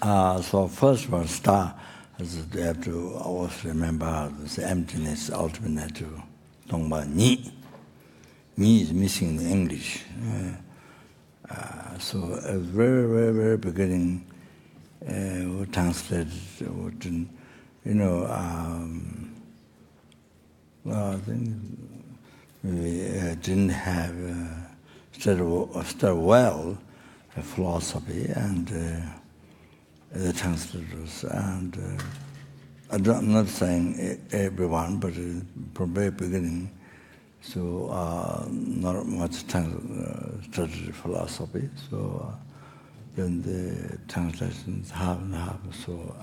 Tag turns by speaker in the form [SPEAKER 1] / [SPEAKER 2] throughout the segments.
[SPEAKER 1] So first one, star, you have to always remember the emptiness, ultimate nature. Tongba ni. Ni is missing in English. So at the very, very, very beginning, we translated, well, I think we didn't have studied well philosophy and the translators. And I'm not saying everyone, but from very beginning, so not much studied philosophy. So then the translations half and half. So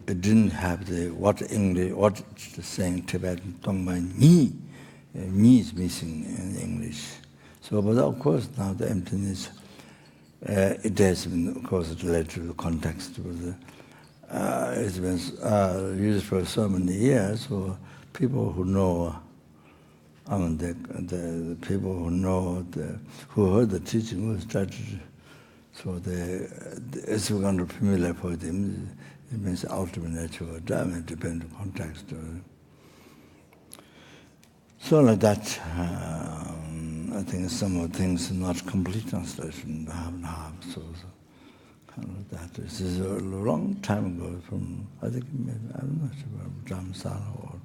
[SPEAKER 1] it didn't have what it's saying Tibetan Tongba ni. Ni is missing in English. So, but of course now the emptiness, it has been, of course, related to the context. It's been used for so many years. So people who know, the people who know, who heard the teaching, who started, so it's kind of familiar for them. It means ultimate nature, it depends on context. So like that, I think some of the things are not complete translation, half and half, so kind of that. This is a long time ago from, I think, maybe, I'm not sure, Dhammasana or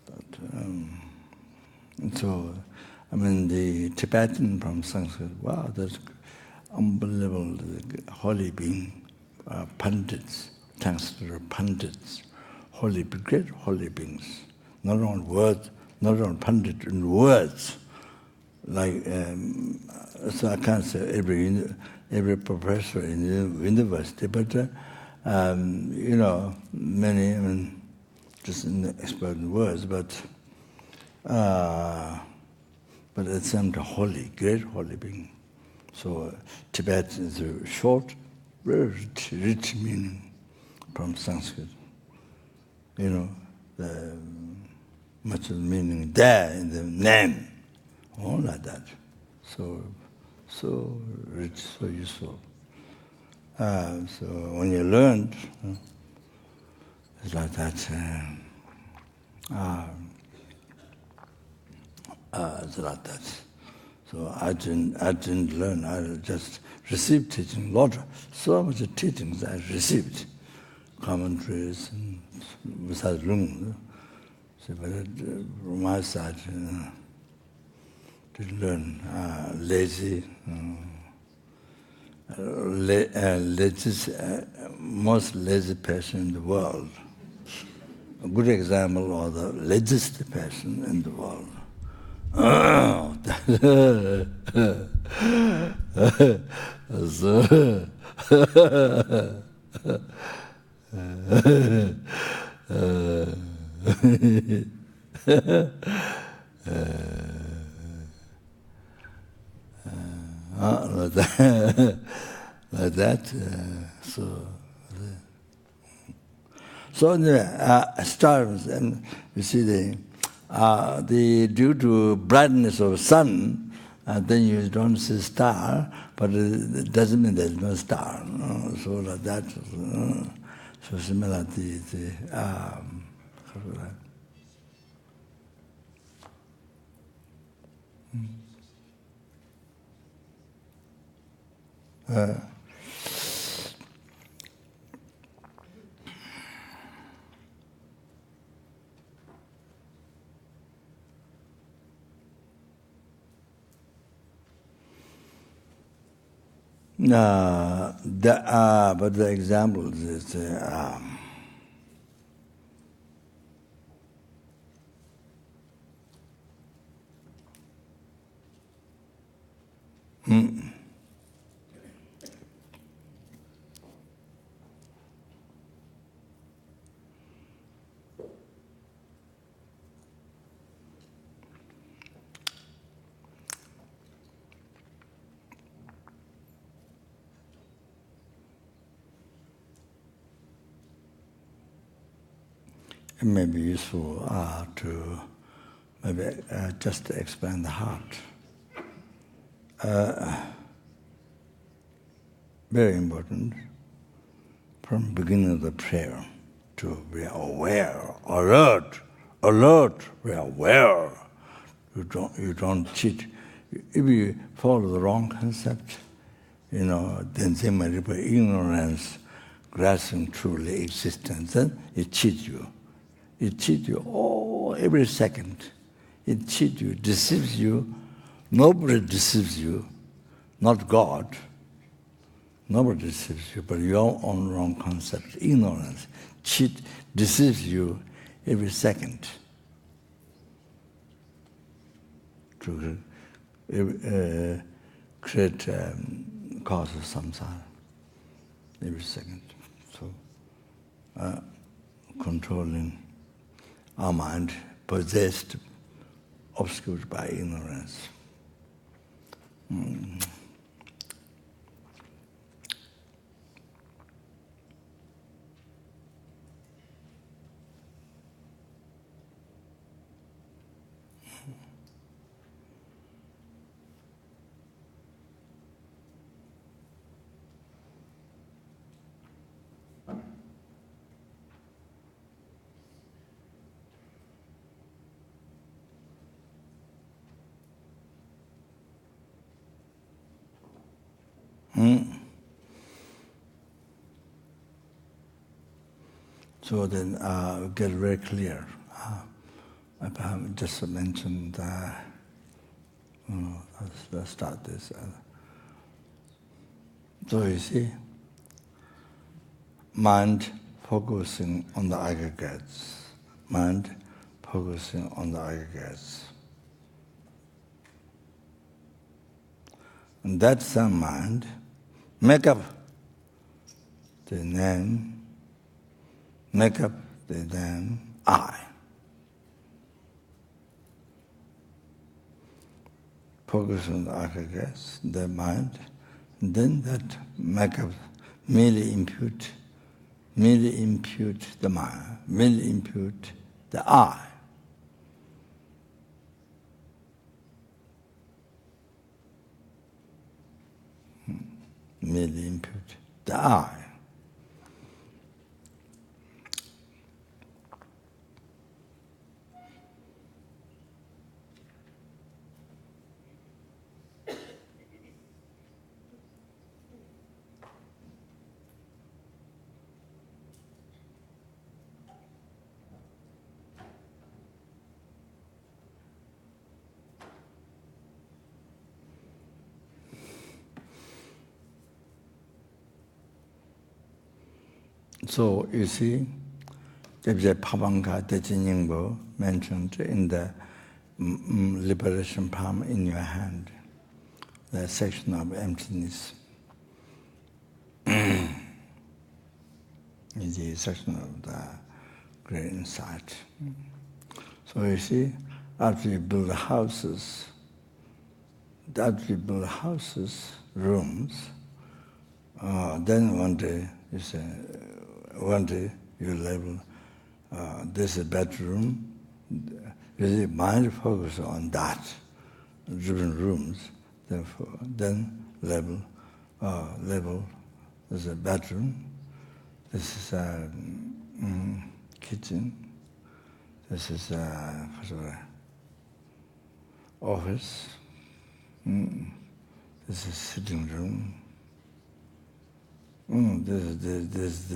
[SPEAKER 1] that. And so, I mean, the Tibetan from Sanskrit, wow, that's unbelievable, the holy being. Pandits, translator pandits, great holy beings, not on words, not on pandit in words. Like, so I can't say every professor in the university, but many, I mean, just in the expert in words, but at the same time, great holy being. So Tibet is a short, very rich meaning from Sanskrit. The much of the meaning there in the name, all like that. So rich, so useful. So when you learned, it's like that. It's like that. So I didn't learn. I just received teaching. So much teachings I received, commentaries and without room. So, but from my side, didn't learn. Lazy, most lazy person in the world. A good example of the laziest person in the world. Like that. So anyway, stars, and you see due to brightness of sun, then you don't see star, but it doesn't mean there's no star. So like that. So similar but the example is it may be useful to maybe just to explain the heart. very important, from beginning of the prayer to be aware, alert, be aware. You don't cheat. If you follow the wrong concept, then they might be ignorance, grasping truly existence, then it cheats you. It cheats you every second. It cheats you, deceives you. Nobody deceives you, not God. Nobody deceives you, but your own wrong concept, ignorance, deceives you every second. To create cause of samsara every second. So, controlling our mind, possessed, obscured by ignorance. So then get very clear. I just mentioned, let's start this. So you see, mind focusing on the aggregates. Mind focusing on the aggregates. And that same mind make up the name, make up the name I. Focus on the aggregates, the mind, and then that make up, merely impute the mind, merely impute the I. Merely impute the I. So you see, there's a Pabanga Tejiningbo mentioned in the liberation palm in your hand, the section of emptiness. Is the section of the great insight. So you see, after you build houses, rooms, then one day you say, you label this is bedroom. You see, mind focus on that, different rooms. Therefore, then label this is a bedroom. This is a kitchen. This is a office. This is sitting room. This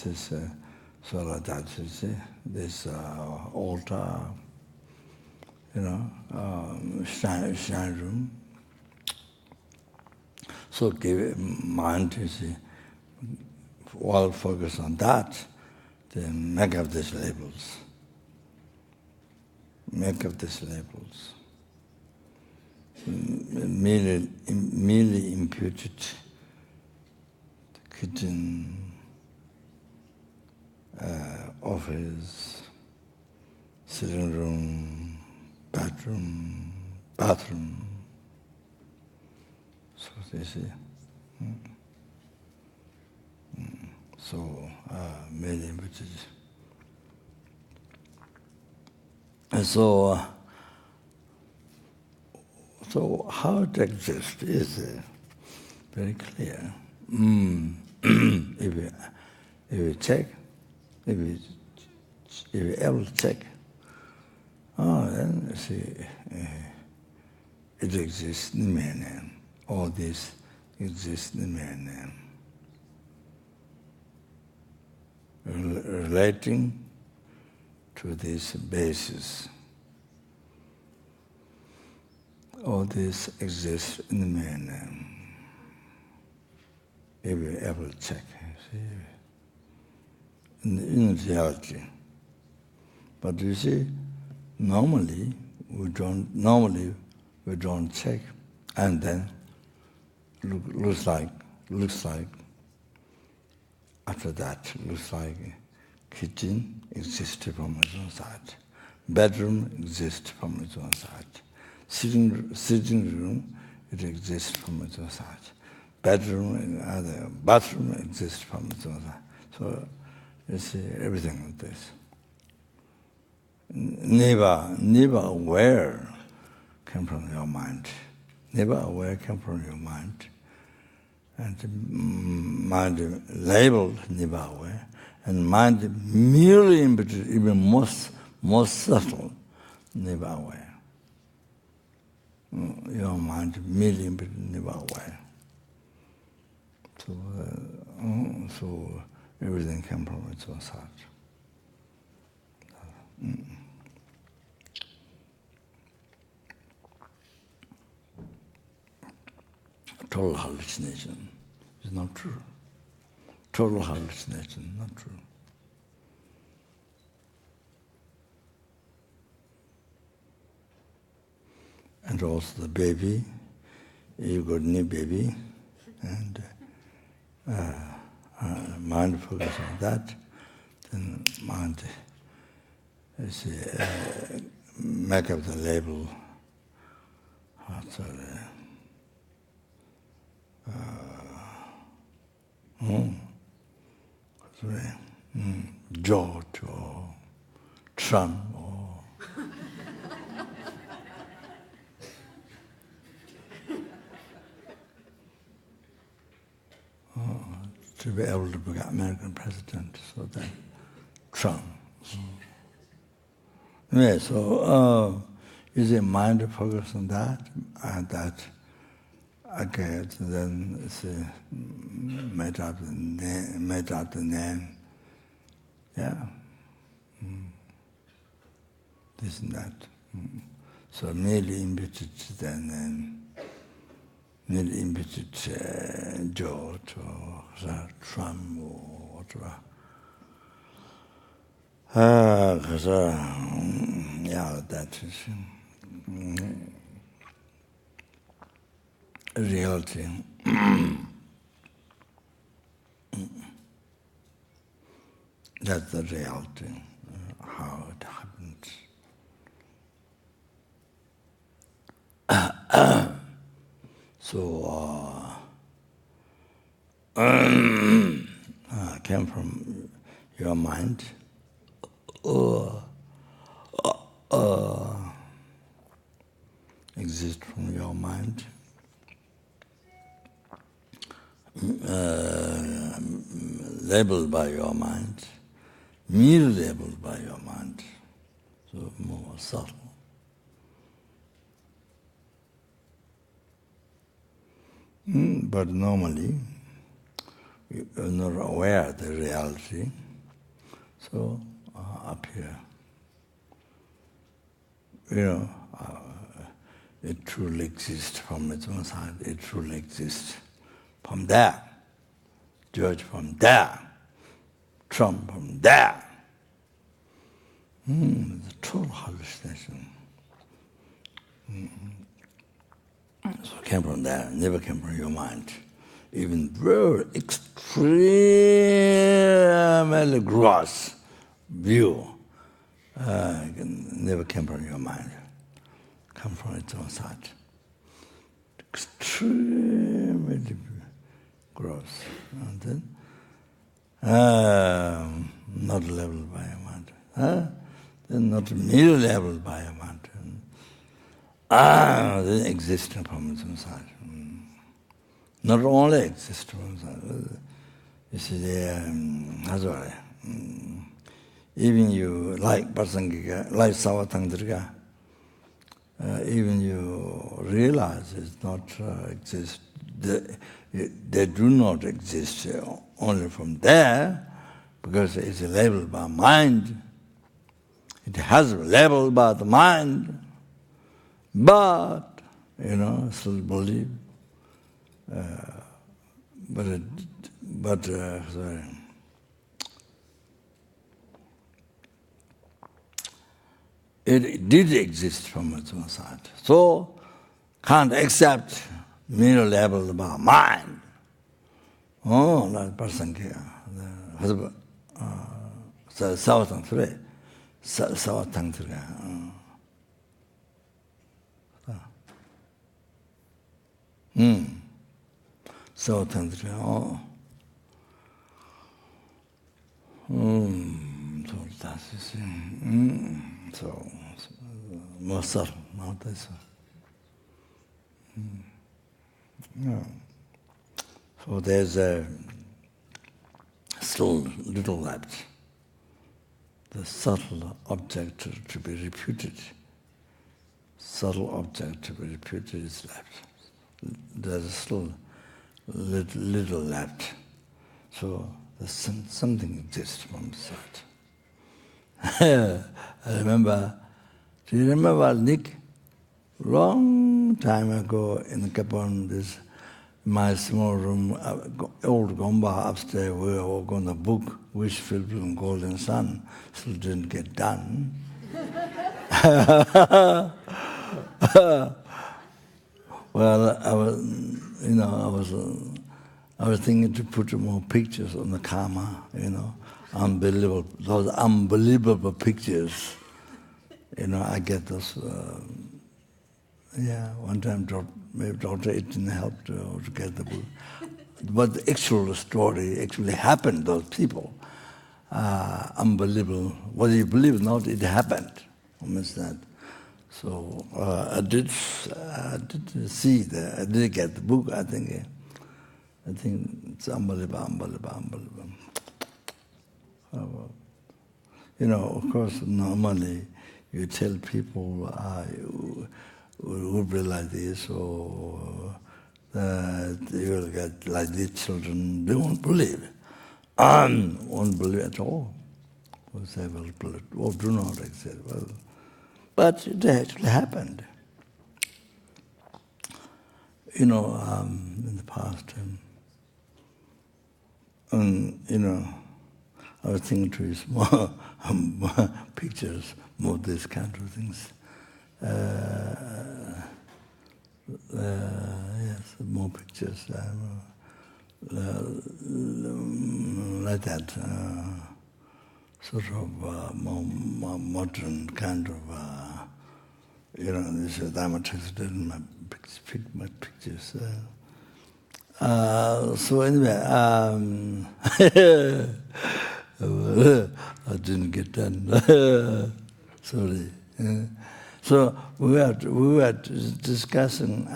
[SPEAKER 1] is solar see, this altar, shrine room. So give mind to see, while focus on that, then make up these labels. Make up these labels. Merely imputed kitchen, office, sitting room, bathroom. So they see. So merely imputed. And so how it exists is very clear. if you check, if you able to check, then see, it exists in mere name. All this exists in mere name. Relating to this basis. All this exists in the mere name. If you ever check, see, in reality. But you see, normally we don't check, and then looks like after that looks like kitchen exists from its own side, bedroom exists from its own side, sitting room it exists from its own side, bathroom exists from its own side. So you see everything like this. Never aware came from your mind. Never aware came from your mind. And mind labeled never aware. And mind merely even more subtle, never aware. Your mind merely never aware. So everything came from its own side. Total hallucination is not true. Total hallucination, not true. And also the baby, you got new baby, and mind focus on that, then mind make up the label. George or Trump or to be able to become American president, so that Trump. Yeah, so is a mind focus on that, and that okay, so then it's made up the name. Yeah. This and that. So merely imputed then merely imputed George or Trump or whatever. Yeah, that is reality. That's the reality, how it happens. So, came from your mind, exist from your mind, labeled by your mind, merely labeled by your mind, so more subtle. But normally, you are not aware of the reality, so up here, it truly exists from its own side, it truly exists from there, George from there, Trump from there. The total hallucination. So it came from there, never came from your mind. Even very extremely gross view never came from your mind. Come from its own side. Extremely gross. And then not leveled by your mind. Then not merely leveled by your mind. Then existing from its own side. not only exists. You see, even you like Parsangika, like Savatangdrika, even you realize it's not exist. They do not exist only from there, because it's labeled by mind. It has been labeled by the mind, but still believe. Sorry. It did exist from its own side. So, can't accept mere labeled by mind. Oh, that person here, the husband, Savatang Sure, Savatang Sure. Savatang Sure, oh. So that's so more subtle, not this. No. So there's still little left. The subtle object to be reputed. Subtle object to be reputed is left. There's still little left. So there's something exists from the side. I remember, do you remember Nick? Long time ago in Capon, my small room, old Gomba upstairs, we were all going to book Wish Filled with Golden Sun, still didn't get done. Well, I was thinking to put more pictures on the karma, unbelievable, those unbelievable pictures. I get those. One time maybe Dr. Eaton helped to get the book. But the actual story actually happened, those people. Unbelievable. Whether you believe or not, it happened. Almost that. So I did see I did get the book, I think it's unbelievable. Of course, normally you tell people who will be like this, or that you will get like these children, they won't believe. Won't believe at all. Or say, well, do not accept. Well, but it actually happened. In the past, I was thinking to use more pictures, more this kind of things. Yes, more pictures. Like that, sort of more modern kind of, this Dharma text didn't my pictures. So anyway, I didn't get done. Sorry. So we were discussing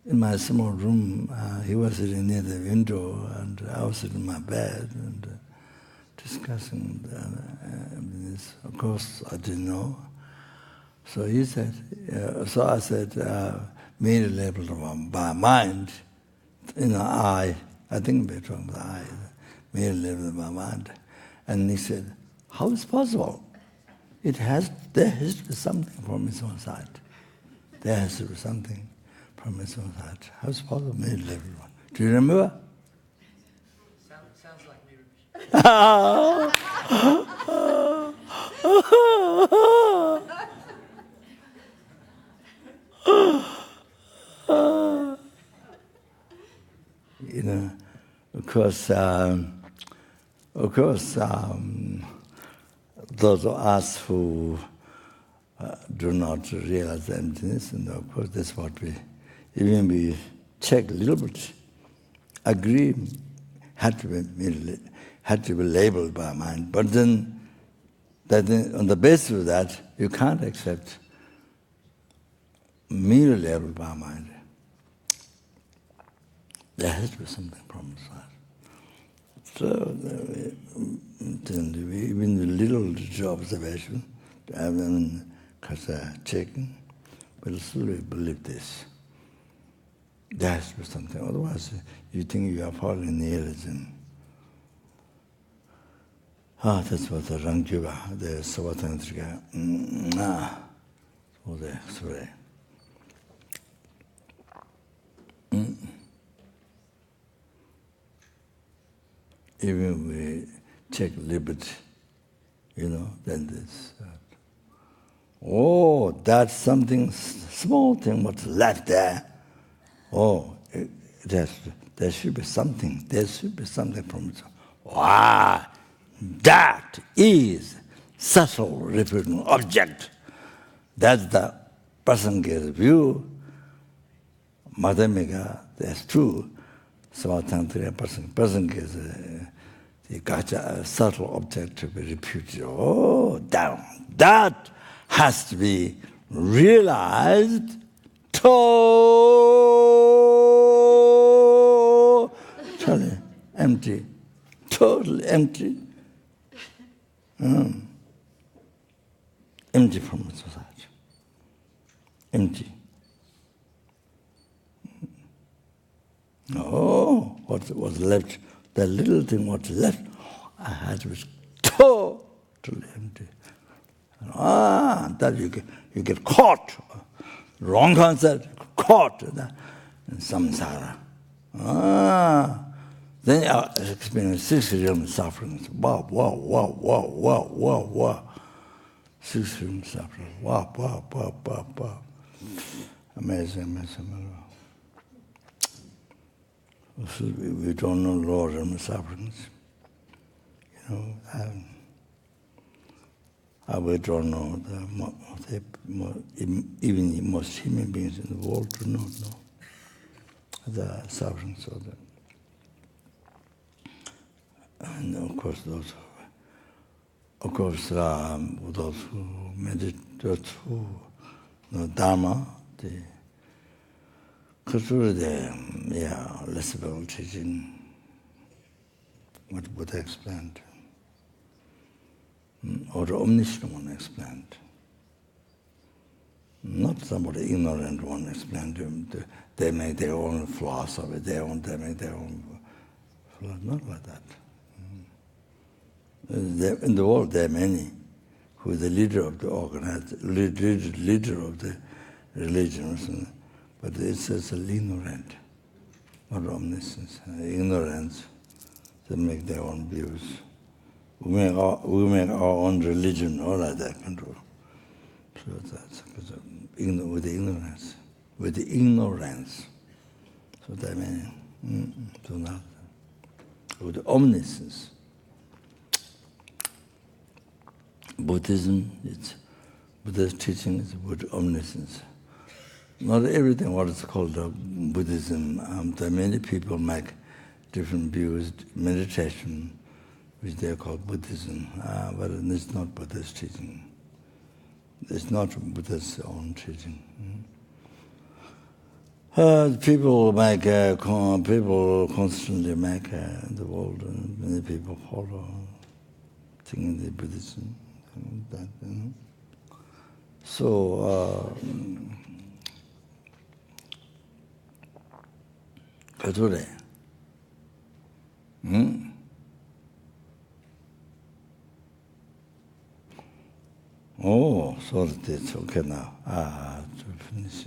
[SPEAKER 1] in my small room. He was sitting near the window, and I was sitting in my bed and discussing this. Of course, I didn't know. So he said. So I said, "Mere labeled by mind, I think we're talking about I. Mere labeled by mind." And he said, "How is it possible? There has to be something from its own side. There has to be something from its own side. How is it possible? Mere labeled one. Do you remember?"
[SPEAKER 2] Sounds like me.
[SPEAKER 1] Of course, those of us who do not realize the emptiness, and of course that's what we check a little bit, agree, had to be labeled by mind. But then on the basis of that, you can't accept merely labeled by mind. There has to be something from inside. So, even the little observation, I mean, because checking, but still we believe this. There has to be something. Otherwise, you think you are falling nihilism. That's what the Rangyoga, the Savatantrika, all the sorry. Even we check liberty, then this. That's something, small thing what's left there. There should be something. There should be something from it. Wow, that is subtle refuting object. That's the person gets view. Madhamika, that's true. Savatantriya person gets the gacha subtle object to be refuted. That has to be realized totally empty. Totally empty. Empty from the society. Empty. What was left, the little thing what left, I had to be totally empty. That you get caught. Wrong concept, caught in samsara. Then I experience 6 realm sufferings. Wow. 6 realm suffering. Wow. Amazing. We don't know lower realm sufferings. We don't know even most human beings in the world do not know the sufferings of them. And of course, those who meditate, those who know Dharma, the culture, less about teaching what Buddha explained, or the omniscient one explained. Not somebody ignorant one explained to them. They make their own philosophy, they make their own philosophy. Not like that. In the world, there are many who is the leader of the leader of the religion, but it's just ignorant, not omniscience. Ignorance, they make their own views. We make our own religion, all like that control. So that's with the ignorance. So that means, so now, with the omniscience. Buddhism, Buddha's teaching is with omniscience. Not everything what is called Buddhism. There are many people make different views, meditation, which they call Buddhism, but it's not Buddha's teaching. It's not Buddha's own teaching. People constantly make in the world, and many people follow thinking the Buddhism. That, So, Kature. Oh, so it's okay now. To finish.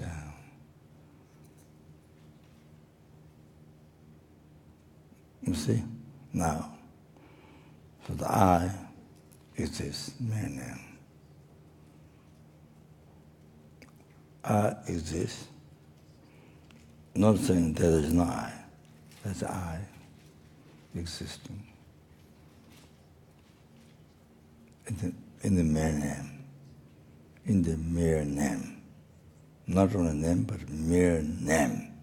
[SPEAKER 1] You see? Now, so the I exists, man. I exists. Not saying there is no I. That's I existing. In the mere name. In the mere name. Not only name, but mere name.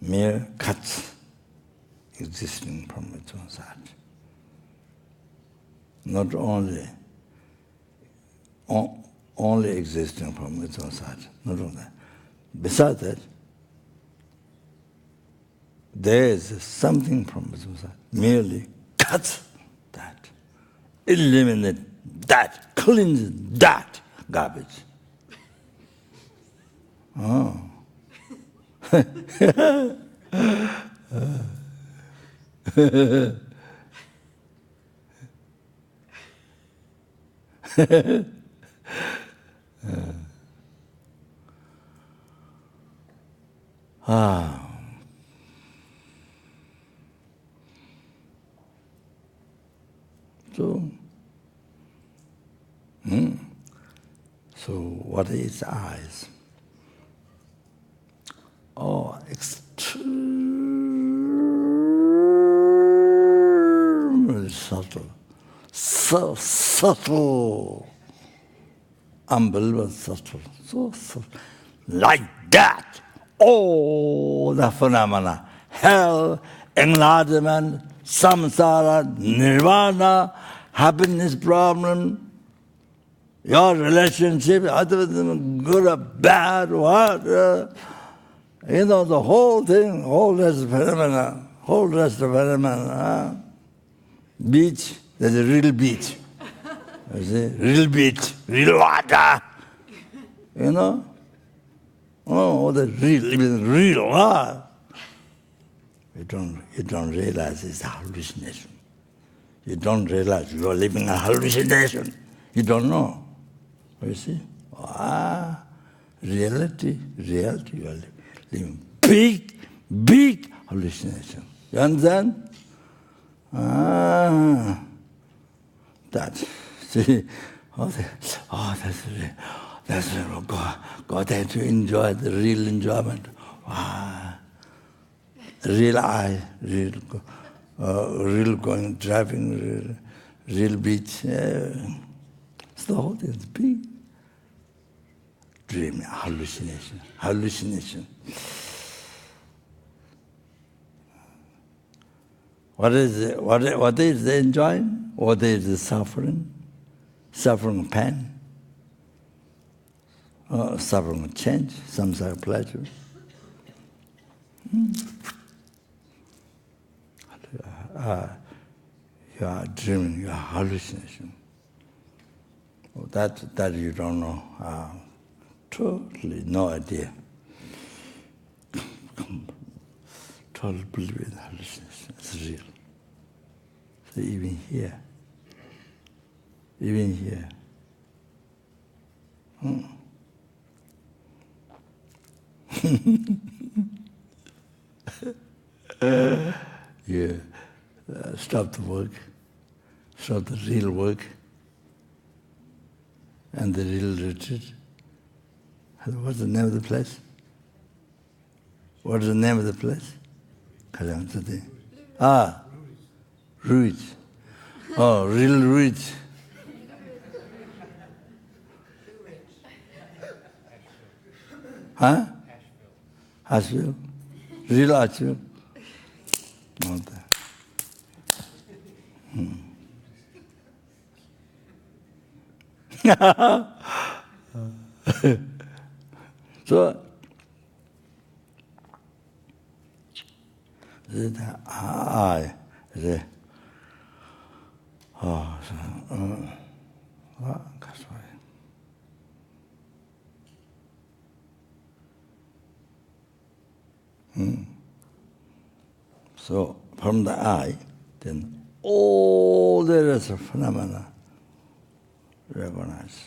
[SPEAKER 1] Mere cuts existing from its own side. Not only existing from its own side. Not only that. Besides that, there is something from Buddhism merely cuts that, eliminates that, cleanses that garbage. Oh. So what is eyes? Oh, extremely subtle. So subtle. Unbelievable subtle. So subtle. Like that, all the phenomena, hell, enlightenment, samsara, nirvana, happiness problem, your relationship, good or bad, what, the whole thing, whole rest of phenomena, beach, there's a real beach. You see, real beach, real water, Oh, the real water. You don't realize it's a hallucination. You don't realize you're living a hallucination. You don't know. You see? Reality, you are living big hallucination. You understand? That. See? That's real. God had to enjoy the real enjoyment. Real eye, real going, driving, real beach. It's the whole thing. It's big. Dream, hallucination. What is the enjoying? What is the suffering? Suffering pain. Suffering change, samsara pleasure. You are dreaming, you are hallucination. That you don't know. Totally no idea. Totally believe in hallucination. It's real. So even here. Yeah. Stop the work, stop the real work, and the real retreat. What's the name of the place? What is the name of the place? Ruiz. Oh, real Ruiz. Huh? Asheville. Real Asheville. Not that. So, so from the eye, then all the rest of phenomena recognize.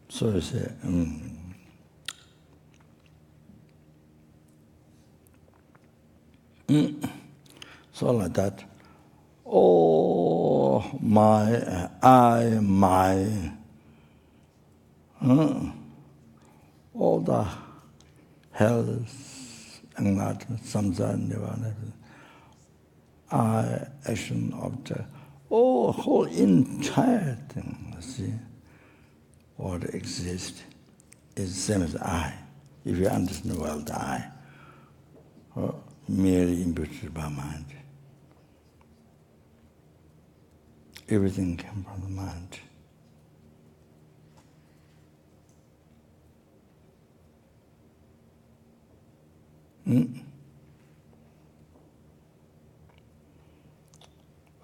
[SPEAKER 1] So you say, so like that. Oh, my eye, my, all the health, enlightenment, samsara, nirvana, eye, action, object, whole entire thing, see, what exists is the same as I. If you understand well the I, merely imputed by mind. everything came from the mind.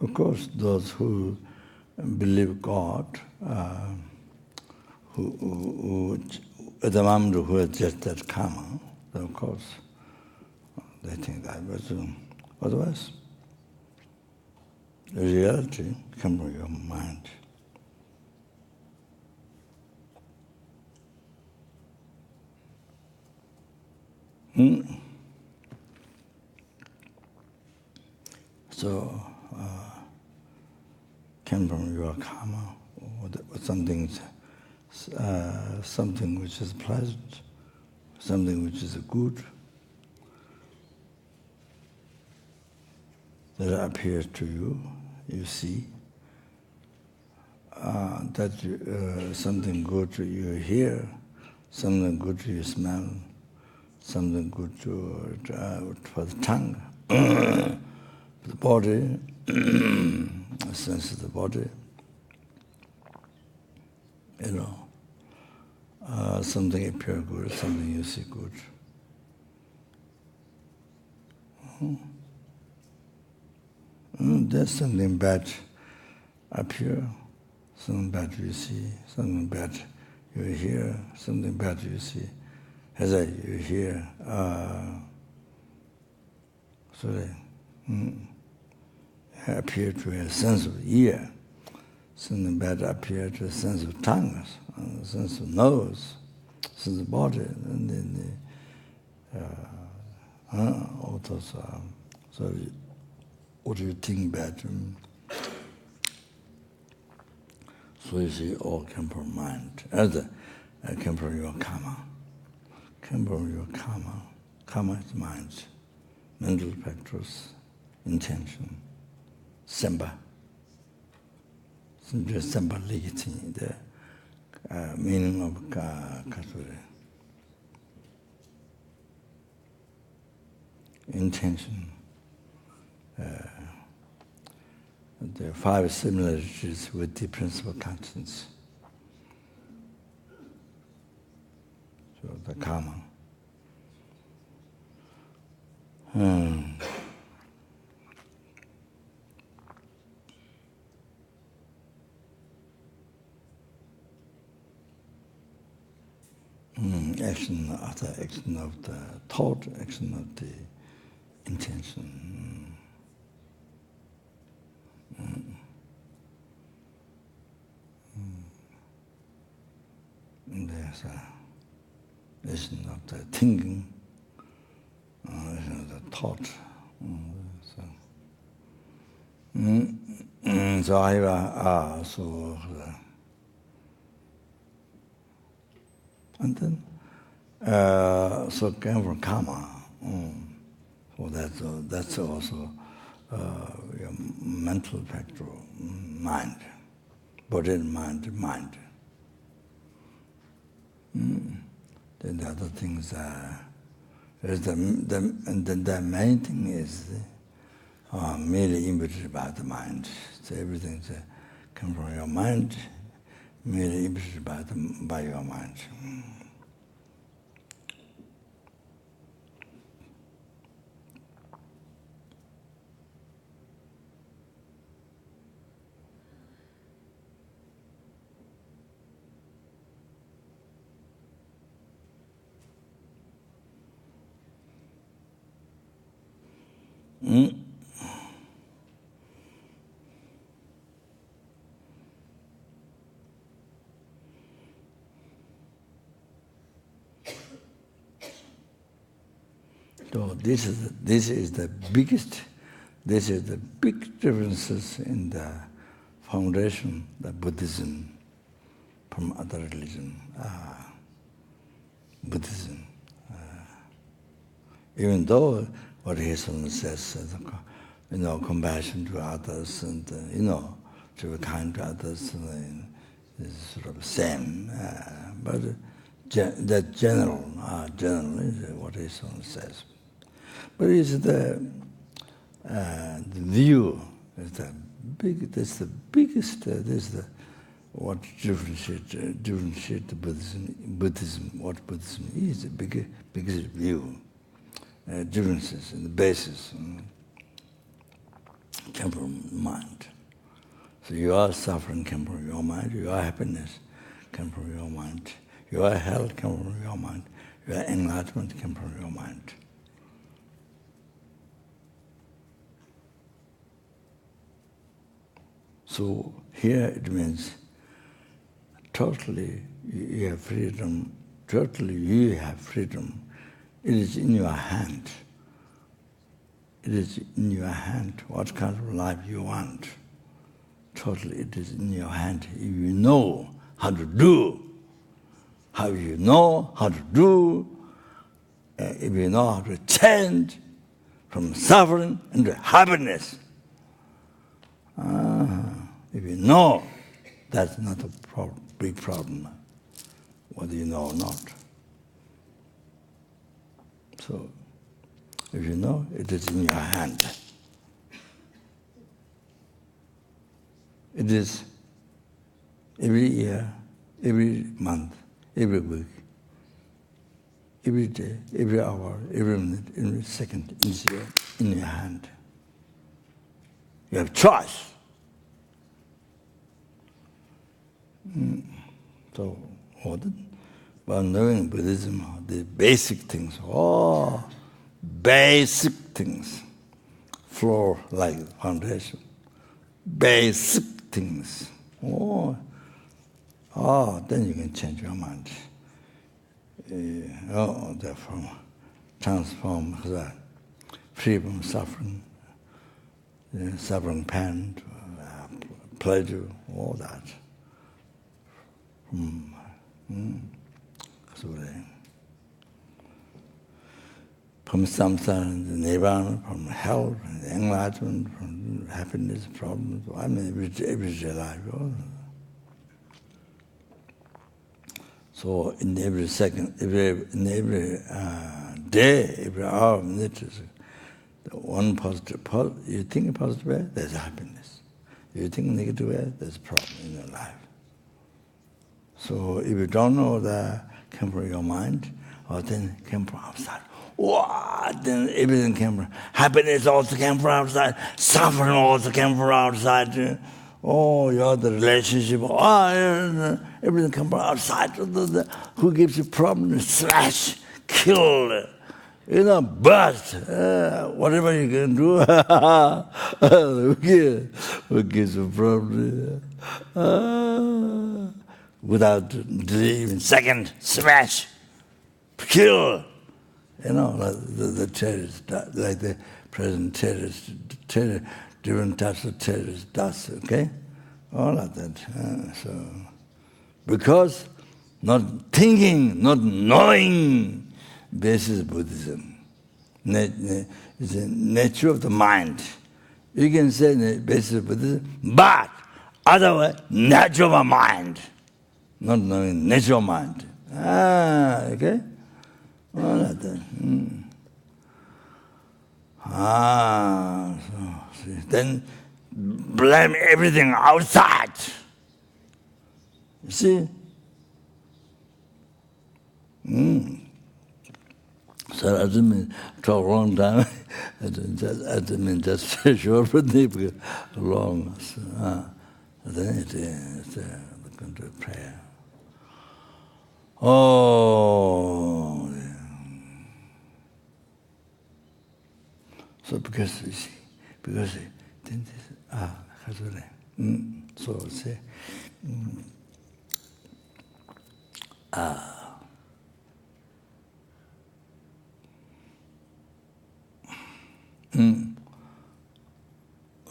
[SPEAKER 1] Of course, those who believe God, who at the moment who are just that karma, of course, they think that, but otherwise, the reality comes from your mind. So, came from your karma, or something which is pleasant, something which is good, that appears to you, you see, that something good you hear, something good you smell, something good for the tongue, for the body, a sense of the body, something appear good, something you see good. There's something bad appear, something bad you see, something bad you hear, something bad you see. As you hear, appear to a sense of ear, something bad appear to a sense of tongue, a sense of nose, sense of body, and then all those. So, what do you think bad? So you see, all came from mind. Other came from your karma. Came from your karma. Karma is mind, mental factors, intention, semba. Simply semba ligiti, the meaning of kasure. Intention. There are 5 similarities with the principal conscience. So the karma. Action, other action of the thought, action of the intention. There's a action of the thinking, action of the thought. So I so and then so came from karma. So that's also your mental factor, mind, body and mind. Then the other things the main thing is merely imputed by the mind. So everything comes from your mind, merely imputed by your mind. So this is the biggest, this is the big differences in the foundation, the Buddhism from other religion. Buddhism, even though what Hazel says, compassion to others and to be kind to others is sort of same, but that general is what Hazel says. But it's the view is the That's the biggest. That's the what differentiate Buddhism. What Buddhism is, the biggest view. Differences in the basis come from mind. So your suffering comes from your mind. Your happiness comes from your mind. Your health comes from your mind. Your enlightenment comes from your mind. So here it means totally you have freedom. Totally you have freedom. It is in your hand. It is in your hand what kind of life you want. Totally it is in your hand. If you know how to do, if you know how to change from suffering into happiness, if you know, that's not a big problem, whether you know or not. So, if you know, it is in your hand. It is every year, every month, every week, every day, every hour, every minute, every second is in your hand. You have choice. So, by knowing Buddhism, the basic things, basic things, floor like foundation, basic things, then you can change your mind. Therefore, transform free from suffering, suffering pain, pleasure, all that. From samsara and nirvana, from health, and enlightenment, from happiness, problems, everyday life. So in every second, in every day, every hour, minute, one positive. You think a positive way, there's happiness. You think a negative way, there's a problem in your life. So if you don't know that came from your mind, or then came from outside, then everything came from happiness also came from outside, suffering also came from outside. You're the relationship, everything comes from outside. Who gives you problems? Slash, kill, burst, whatever you can do. Who gives you problems? Without even second, smash, kill. The terrorists, like the present terrorists, different types of terrorists does, okay? All of that. So, because not thinking, not knowing, this is Buddhism. It's the nature of the mind. You can say the basis of Buddhism, but otherwise, nature of a mind. Not knowing nature of mind. Okay? All of that. See. Then blame everything outside. You see? So I didn't mean talk a long time. I didn't mean just short for deep, long. So, then it's going to prayer. So because you see, then this, so say,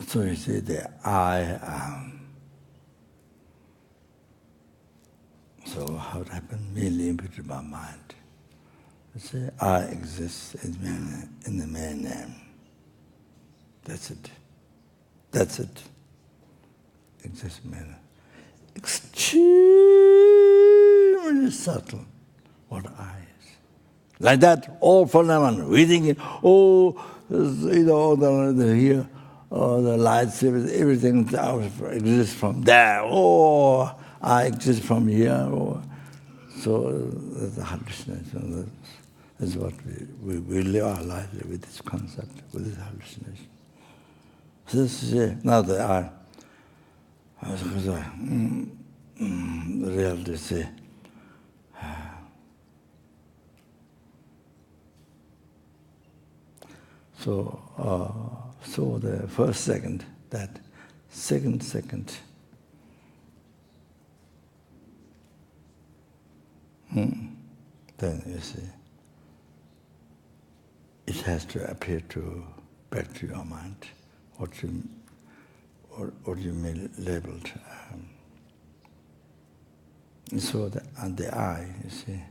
[SPEAKER 1] so you say that I am. So how it happened? Merely imputed by mind. You say I exist in the main name. That's it. Exists in main. Extremely subtle. What I is. Like that, all phenomena. We think, here, oh, the lights, everything exists from there. Oh, I exist from here. Oh. So the hallucination. That's what we live our life with this concept, with this hallucination. So this is now that the reality is so the first second, that second, then you see, it has to appear back to your mind, what you may labeled. So the I, you see,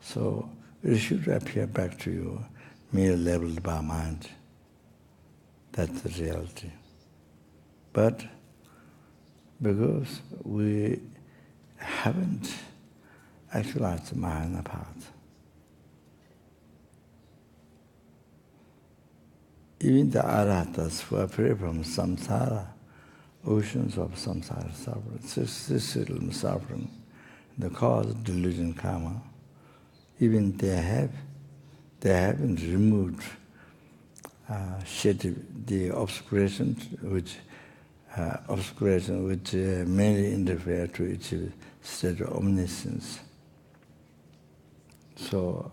[SPEAKER 1] so it should appear back to you, mere labeled by mind. That's the reality. But because we haven't actualized the Mahayana path, even the Arahatas who are free from samsara, oceans of samsara suffering, system suffering, the cause, delusion, karma, even they haven't removed the obscuration which mainly interfere to achieve state of omniscience. So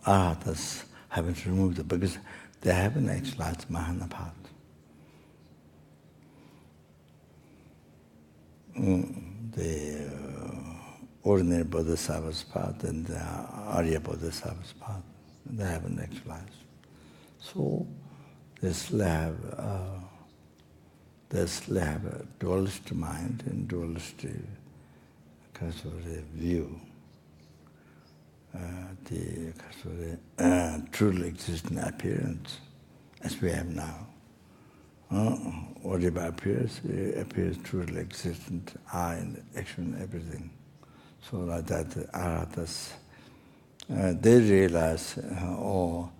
[SPEAKER 1] Arahatas haven't removed it because they haven't actualized Mahayana path. The ordinary Bodhisattva's path and the Arya Bodhisattva's path, they haven't actualized. So they still have a dualist mind and dualist view. The truly existing appearance, as we have now. Whatever appears, it appears truly existent, I and action, everything. So like that, Arahatas, they realize all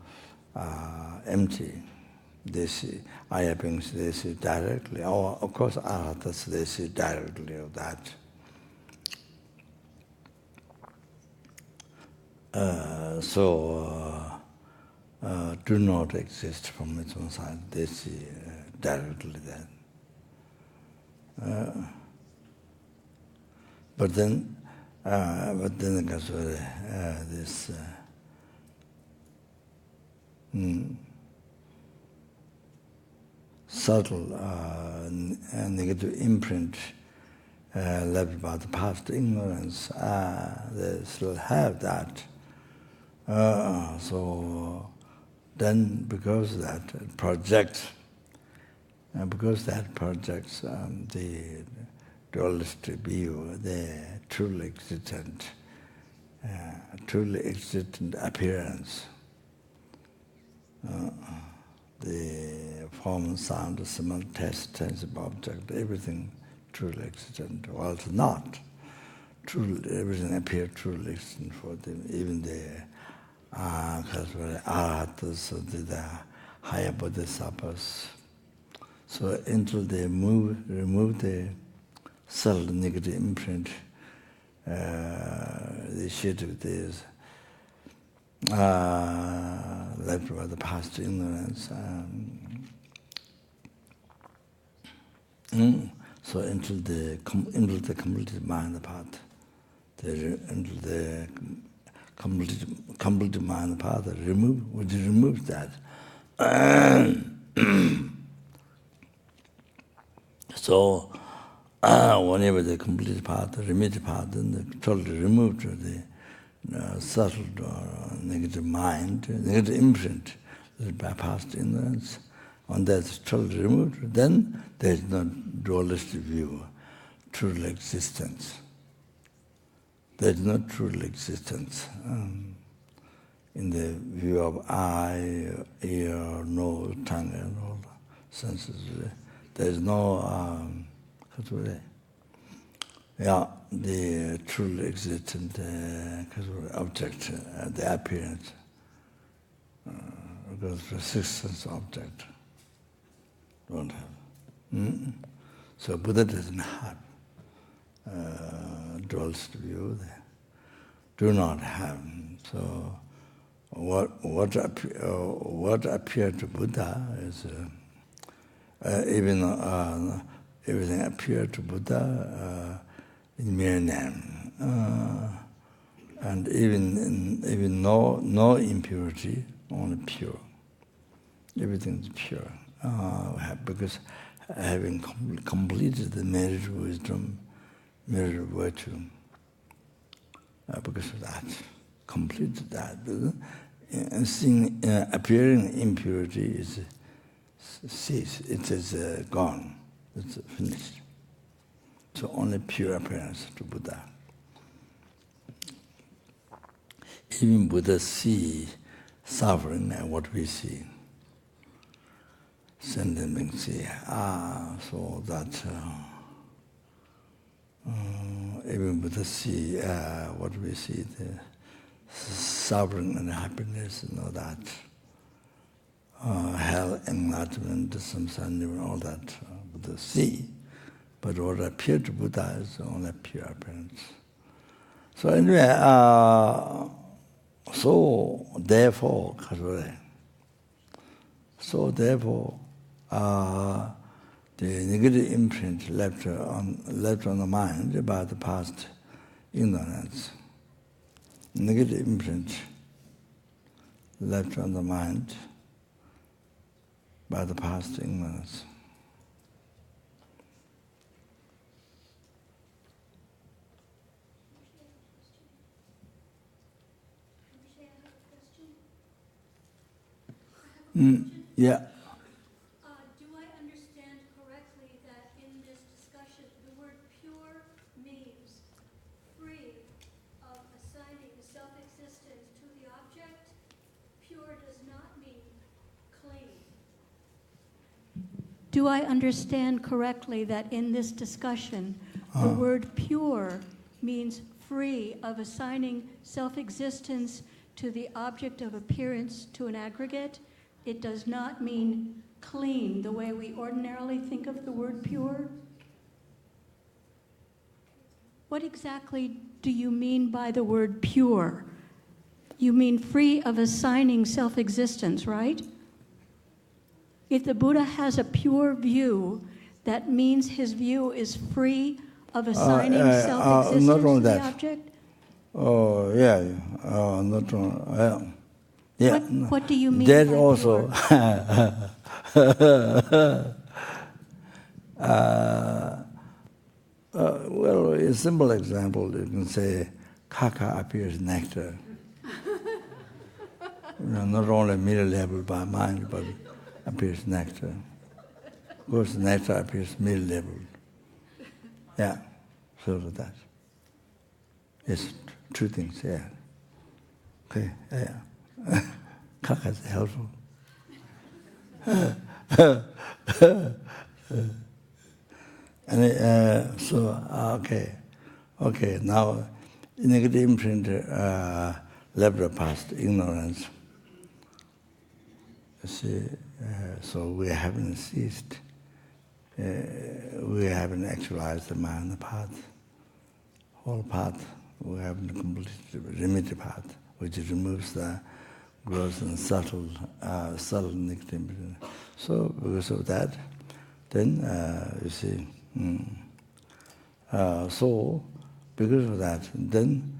[SPEAKER 1] empty. They see Arya beings, they see directly. Or of course, Arahatas, they see directly of that. Do not exist from its own side. They see directly that. But then this subtle negative imprint left by the past ignorance, they still have that. So then, because that projects the dualistic view, the truly existent appearance, the form, sound, smell, taste, tangible object, everything truly existent, while it's not. Truly, everything appears truly existent for them, even the Arahatas, the higher Bodhisattvas. So until they remove the subtle negative imprint, the shit of this left by the past ignorance. So until the completed mind path, until the completed mind path removes that. So whenever the complete path, the remitted path, then the totally removed the subtle negative mind, negative imprint by past ignorance. When that's totally removed, then there is no dualistic view, truly existence. There is no truly existence. in the view of eye, ear, nose, tongue, and all the senses. There is no, how to say, the truly existent object, the appearance, because the sixth sense object don't have. So Buddha doesn't have dualist view. They do not have. So what appeared to Buddha is even everything appeared to Buddha in mere name, and even no impurity, only pure. Everything is pure, because having completed the merit of wisdom, merit of virtue, because of that, completed that. Seeing appearing impurity is ceased. It is gone. It's finished. So only pure appearance to Buddha. Even Buddha see suffering and what we see. Sentient beings see, so that even Buddha see what we see, the suffering and happiness, that hell, enlightenment, samsara, all that Buddha see. But what appeared to Buddha is only pure appearance. So anyway, so therefore, the negative imprint left on the mind by the past ignorance. Negative imprint left on the mind by the past ignorance. Yeah.
[SPEAKER 2] Do I understand correctly that in this discussion, the word pure means free of assigning self-existence to the object? Pure does not mean clean. Do I understand correctly that in this discussion, the word pure means free of assigning self-existence to the object of appearance to an aggregate? It does not mean clean, the way we ordinarily think of the word pure? What exactly do you mean by the word pure? You mean free of assigning self-existence, right? If the Buddha has a pure view, that means his view is free of assigning self-existence
[SPEAKER 1] not only
[SPEAKER 2] to the
[SPEAKER 1] that.
[SPEAKER 2] object?
[SPEAKER 1] Oh, yeah. Not only, yeah.
[SPEAKER 2] What do you mean
[SPEAKER 1] that
[SPEAKER 2] by
[SPEAKER 1] also,
[SPEAKER 2] pure?
[SPEAKER 1] well, a simple example, you can say, kaka appears nectar. Not only middle level by mind, but appears nectar. Of course, nectar appears middle level. Yeah, so that. Yes, two things, yeah. Okay, yeah. Kaka is helpful. And okay. Now, negative imprint left past ignorance. See, so we haven't ceased. We haven't actualized the mind path, whole path. We haven't completed remedy path, which removes the gross and subtle negative imprint. So because of that, then you see. So because of that, then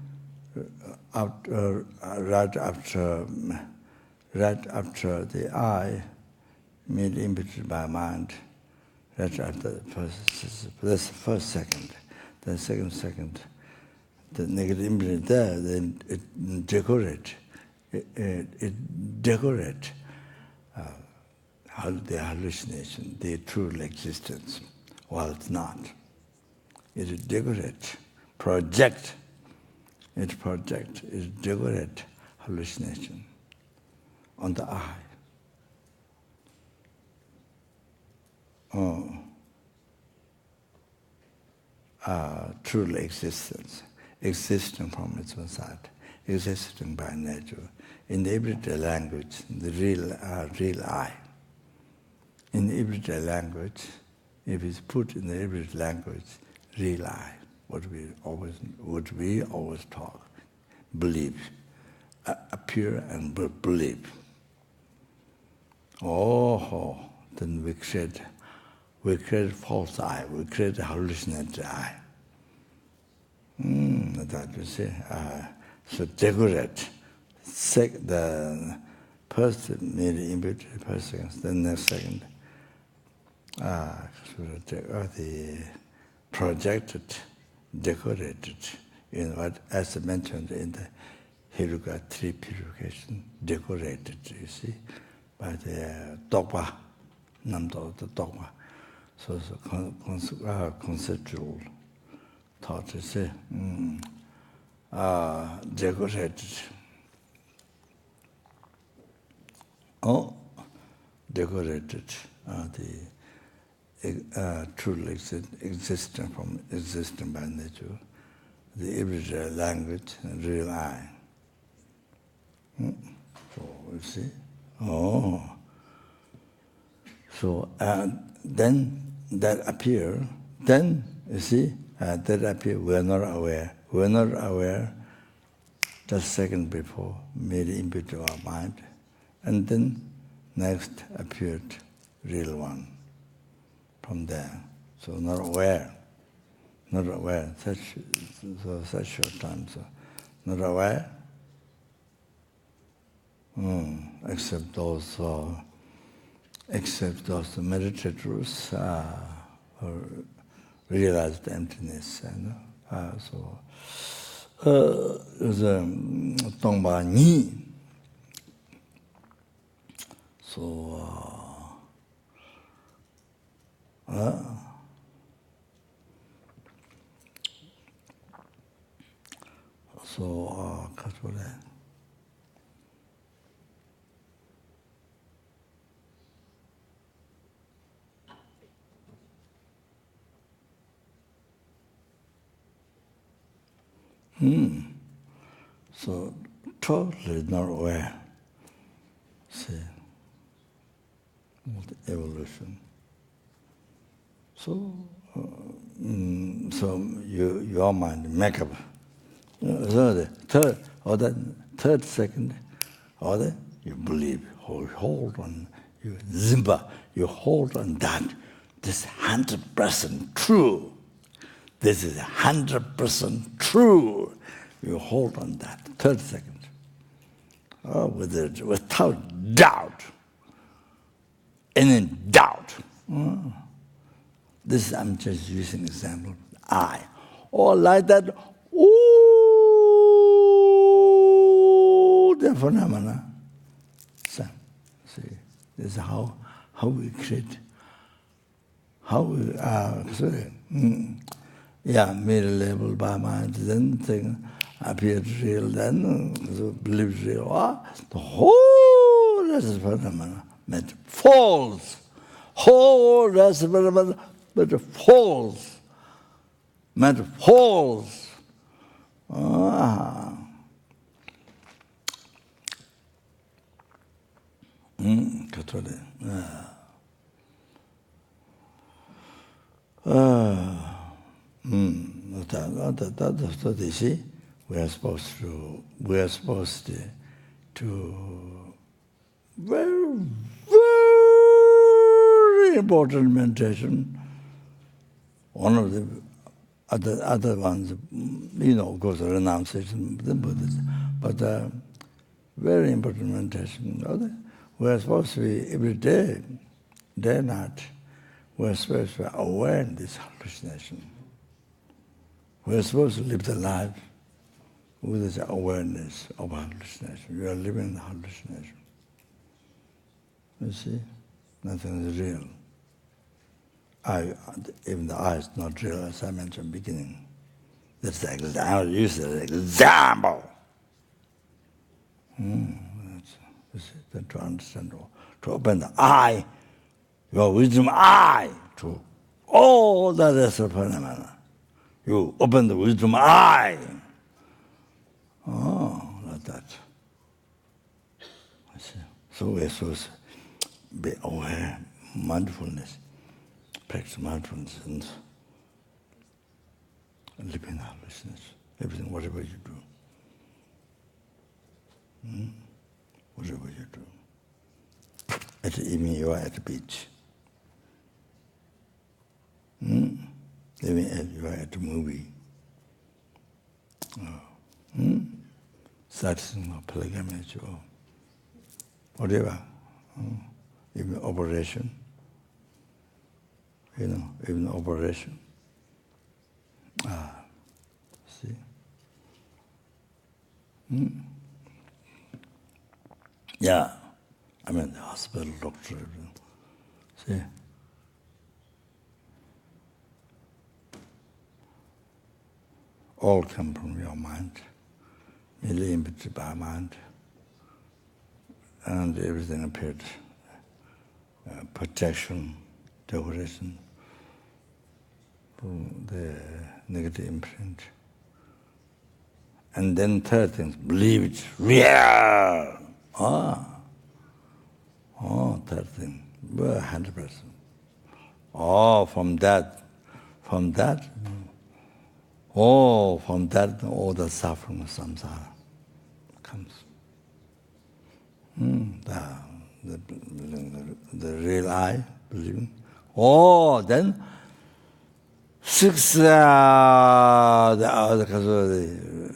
[SPEAKER 1] right after the eye made imprinted by mind, right after the first second, the second, the negative imprint there, then it decorate the hallucination, the true existence, while it's not. It decorate, project, it decorate hallucination on the eye. Truly existence, existing from its own side, existing by nature. In the everyday language, the real I. In the everyday language, if it's put in the everyday language, real I, what we always talk, believe, appear and believe. Then we create false I, we create a hallucinatory I. That you see. So decorate. The first immediate person, the next second, the projected, decorated, as mentioned in the Hiruka 3 purification, decorated, you see, by the dogma, Namdo, the dogma. So conceptual thought, you see, decorated. Decorated the truly existing from existing by nature, the everyday language and real I. So you see, so then that appear. Then you see that appear. We are not aware. We are not aware. Just second before made input to our mind. And then next appeared real one from there. So not aware, such short time, so not aware, except those meditators who realized emptiness. There's a Tongba Ni. So totally not aware. See. Evolution. So, your mind make up. So the third second, or you believe, hold on, you zimba, you hold on that. This 100% true. This is 100% true. You hold on that. Third second. Without doubt. Any doubt. This I'm just using example. I. Or like that. The phenomena. So, see, this is how we create. How we are. Made a label by mind. Then thing appeared real. Then so believed real. The whole rest is phenomena. Meant false. Whole rest of it, but false. Meant false. So they see, we are supposed to very, very important meditation. One of the other ones, of course, renunciation, the Buddhism, but very important meditation. We are supposed to be every day and night, we are supposed to be aware of this hallucination. We are supposed to live the life with this awareness of hallucination. We are living the hallucination. You see, nothing is real. Even the I is not real, as I mentioned in the beginning. That's the example. I use it as an example. Then to understand, to open the eye, your wisdom eye to all the rest of phenomena. You open the wisdom eye. Oh, like that. So we're supposed to be aware, mindfulness, practice mindfulness, and live in helplessness. Everything, whatever you do. Whatever you do. At the evening, you are at the beach. Even you are at the movie. Starting a pilgrimage or whatever. Even operation. Even operation. See? Yeah. I mean, the hospital doctor. See? All come from your mind, merely imputed by mind, and everything appeared. Protection, decoration, the negative imprint. And then third thing, believe it's real. Third thing, 100%. From that, all the suffering of samsara comes. The real I, believing. Then the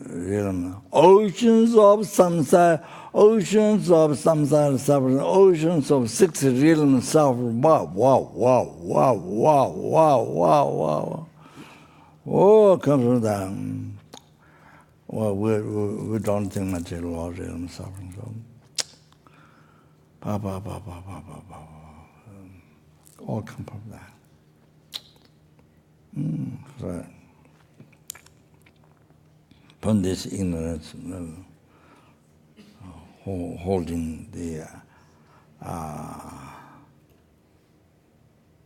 [SPEAKER 1] realm, oceans of samsara suffering, oceans of six realms suffering. Wow. Oh, comes from that. Well, we don't think material world realm suffering. So, all come from that. So, from this ignorance, holding the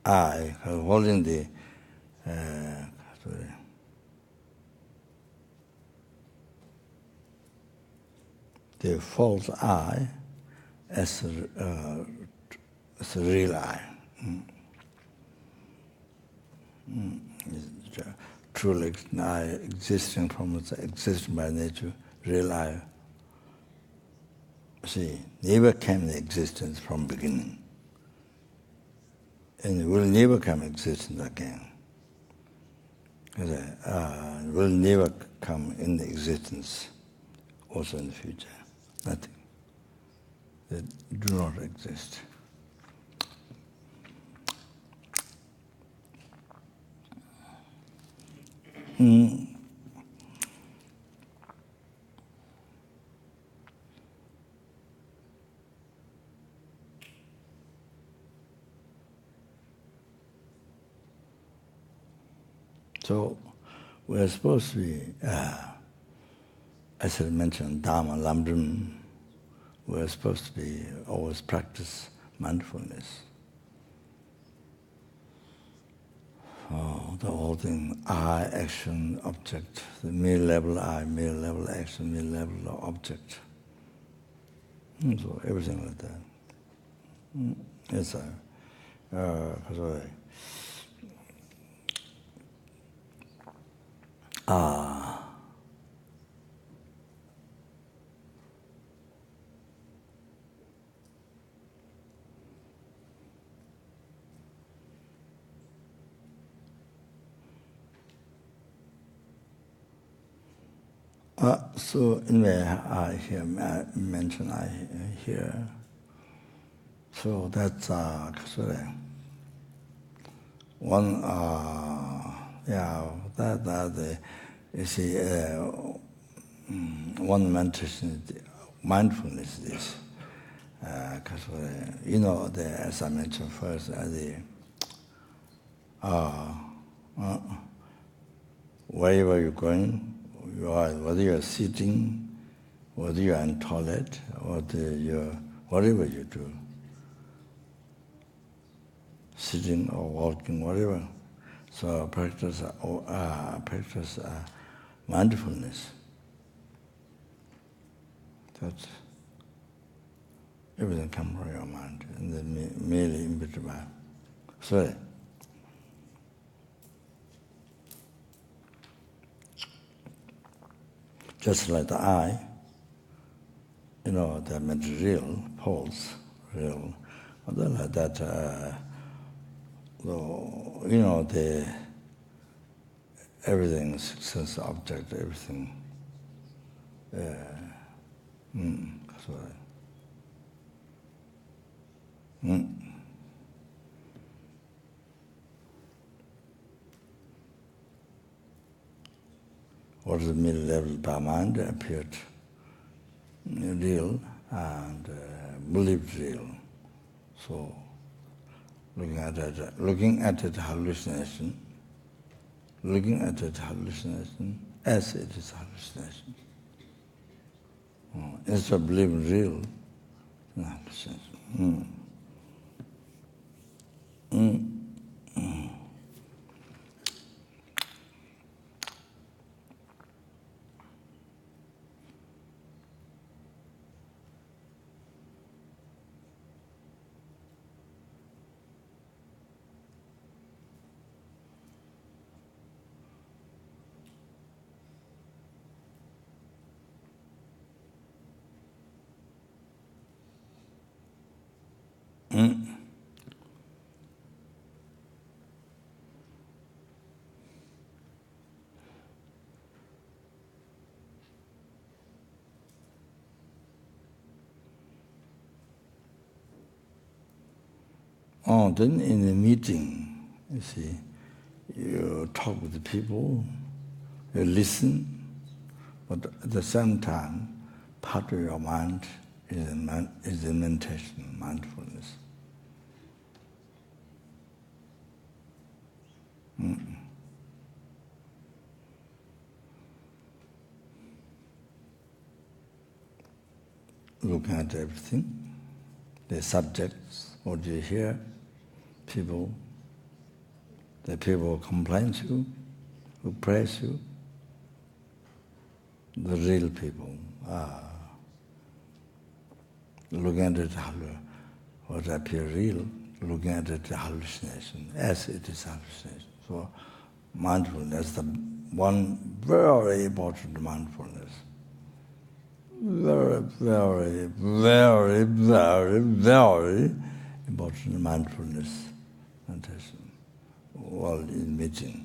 [SPEAKER 1] I, holding the false I as a real I. Truly I existing from existing by nature, real I. See, never came the existence from beginning. And it will never come existence again. It will never come in the existence also in the future. Nothing. They do not exist. So we're supposed to be, as I mentioned, Dharma, Lamdrum, we're supposed to be always practice mindfulness. The whole thing, I, action, object, the mere level I, mere level action, mere level object. So everything like that. Yes, sir. So anyway, I hear mention I hear. So that's one. You see, one meditation, mindfulness is because as I mentioned first, wherever you're going. Whether you're sitting, whether you're in toilet, or whatever you do, sitting or walking, whatever. So practice mindfulness. That's everything comes from your mind, and then merely in between. Sorry. Just like the eye, the material pulse, real, like that. The everything, sense object, everything. Sorry. What is the middle level by mind appeared real and believed real. So looking at it hallucination as it is hallucination. Instead of believing real, hallucination. Then in the meeting, you see, you talk with the people, you listen, but at the same time, part of your mind is in meditation, mindfulness. Looking at everything, the subjects, what you hear, people, the people who complain to you, who praise you, the real people. Looking at it, what appear real, looking at it, hallucination, as it is hallucination. So mindfulness, the one very important mindfulness. Very, very, very, very, very important mindfulness meditation while in meeting.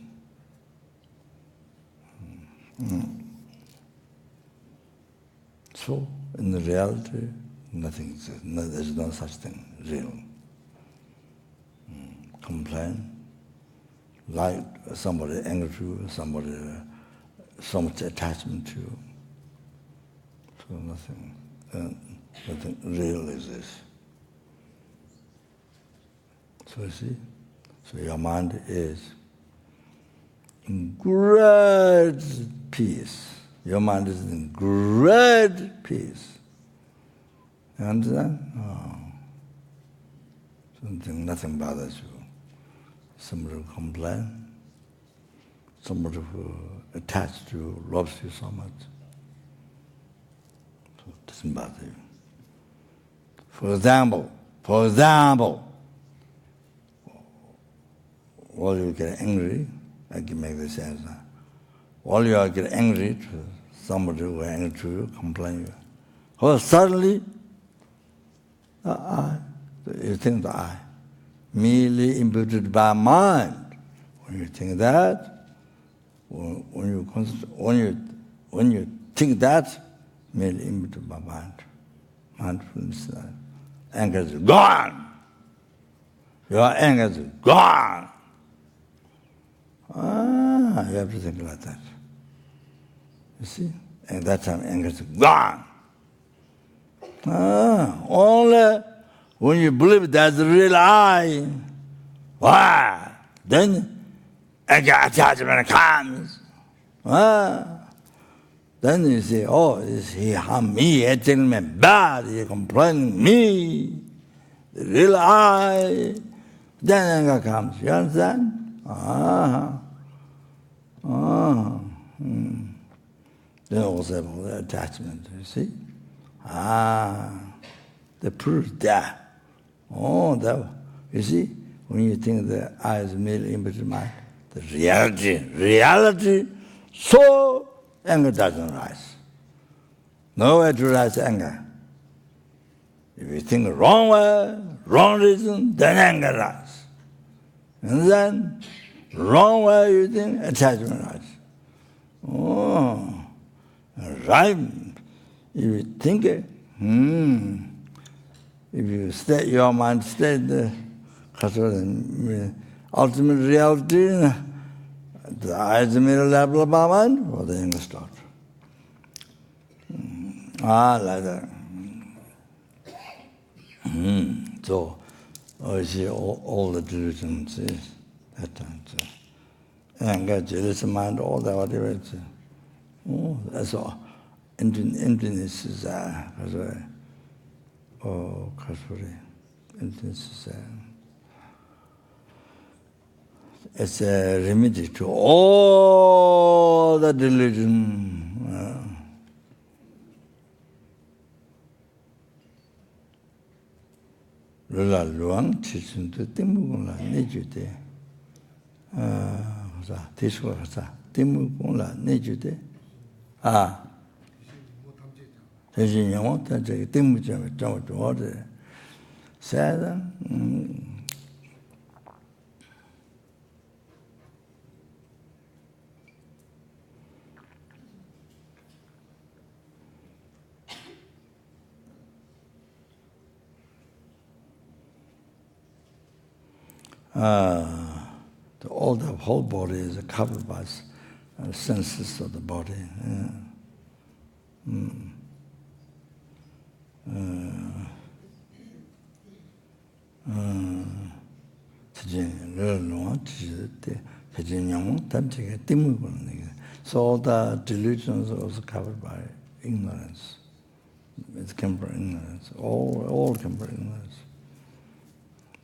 [SPEAKER 1] So, in the reality, nothing exists. There's no such thing, real. Complain, like somebody angry to you, somebody so much attachment to you. So nothing real exists. So you see, so your mind is in great peace. Your mind is in great peace. You understand? Nothing bothers you. Somebody who complains, somebody who attached to you, loves you so much. So it doesn't bother you. For example, while you get angry, I can make this answer. While you are getting angry to somebody who is angry to you, complain you, well, suddenly, the I, you think the I, merely imputed by mind. When you think that, when you think that, merely imputed by mind, mindfulness, anger is gone. Your anger is gone. You have to think like that. You see? And that time anger is gone. Only when you believe that's the real I, then anger attachment comes. Then you say, oh, he harmed me, he telling me bad, he complaining me, the real I. Then anger comes. You understand? Then also about the attachment, you see? The proof there. Oh, that, you see, when you think the I is merely image mind, the reality, so anger doesn't rise. Nowhere to rise anger. If you think wrong way, wrong reason, then anger rises. And then, wrong way you think, attachment rises. Oh, right. If you think it, if you stay, your mind stays the ultimate reality, the ultimate level of our mind, or the anger starts. Like that. So, you see all the delusions is that time. So. Anger, jealous mind, all that, whatever it's. Oh, that's all. Emptiness is emptiness is it's a remedy to all the delusion. Lula luang chisun tu timu la nejude. Tiswa kasa timu la nejude. 대신 영어 저기 띵무점에 좀 어디 세다 all the whole body is covered by senses of the body. So all the delusions are also covered by ignorance. It came from ignorance. All came from ignorance.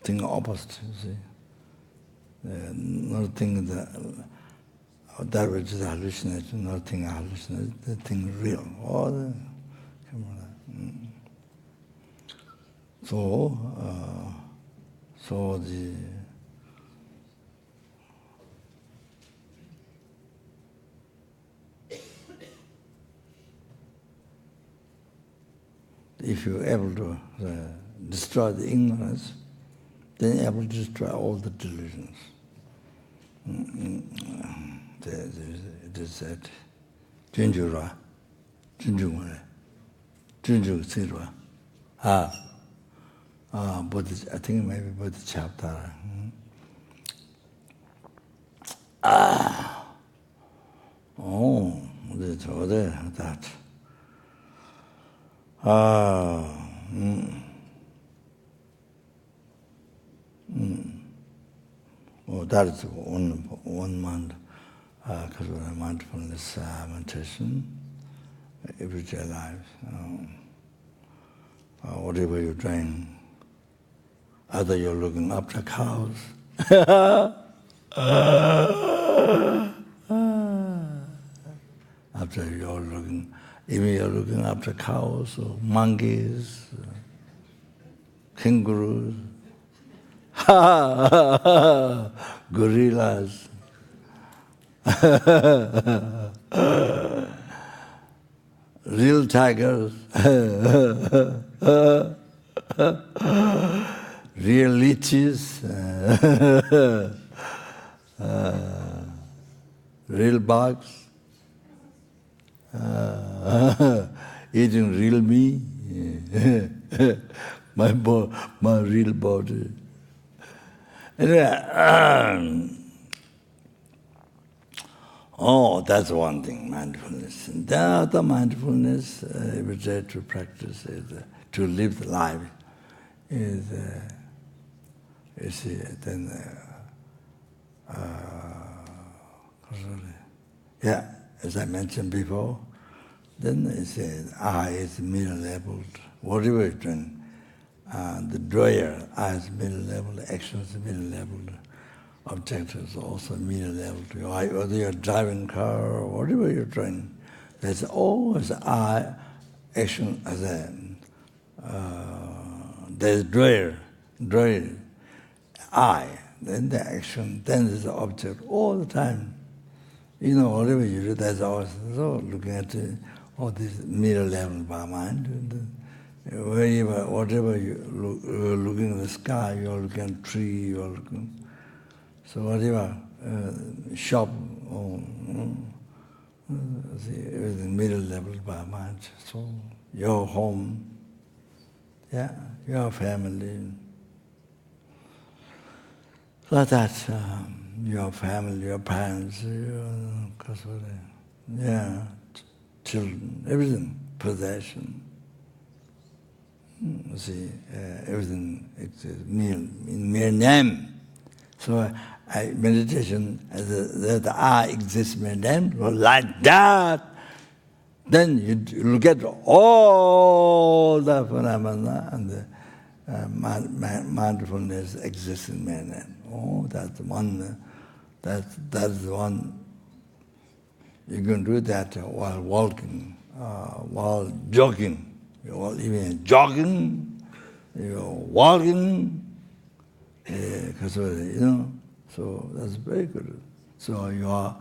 [SPEAKER 1] Thing opposite, you see. Nothing that which is hallucination, nothing hallucination, the thing real. All the came from that. So the if you're able to destroy the ignorance, then you're able to destroy all the delusions. It is said, Junjura, Junjungure, Junju Sirwa. Buddha, I think maybe Buddha chapter. That's all there, that. Oh, that is one month, because of mindfulness meditation, everyday life. Whatever you're doing, either you're looking after cows, after even you're looking after cows or monkeys, kangaroos, gorillas, real tigers, real leeches, real bugs, eating real me, my real body. Anyway, that's one thing, mindfulness. And the other mindfulness, every day to practice is to live the life. As I mentioned before, Then it says, I is middle-leveled. Whatever you're doing, the drawer, I is middle-leveled, action is middle-leveled, object is also middle-leveled. Whether you're driving car or whatever you're doing, there's always I, action as a, there's drawer, I, then the action, then there's the object, all the time. You know, whatever you do, that's always so looking at all this middle level by mind. And, whatever you're looking at the sky, you're looking at tree, you're looking. So whatever shop, everything middle level by mind. So your home, yeah, your family. Like that, your family, your parents, your children, everything, possession. See, everything exists in mere name. So meditation, that I exist in mere name, well, like that, then you look at all the phenomena and the mindfulness exists in mere name. Oh, that's one. That's the one. You can do that while walking, while jogging. You're even jogging, you're walking, So that's very good. So your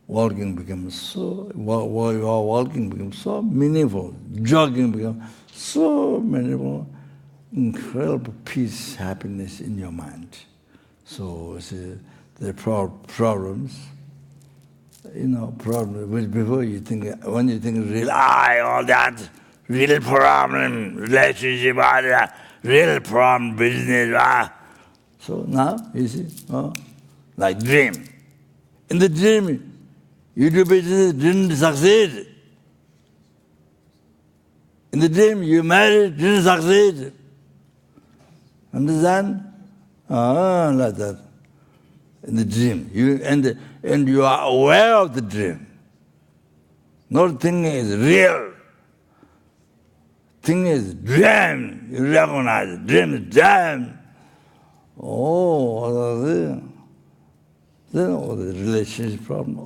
[SPEAKER 1] walking becomes so. Your walking becomes so meaningful. Jogging becomes so meaningful. Incredible peace, happiness in your mind. So the problems, problems which before you think, when you think real, all that, real problem, relationship, all that, real problem, business, So now, you see, like dream. In the dream, you do business, didn't succeed. In the dream, you married, didn't succeed. Understand? Like that. In the dream. And you are aware of the dream. Not thinking is real. Thing is dream. You recognize it. Dream is dream. Then all the relationship problem.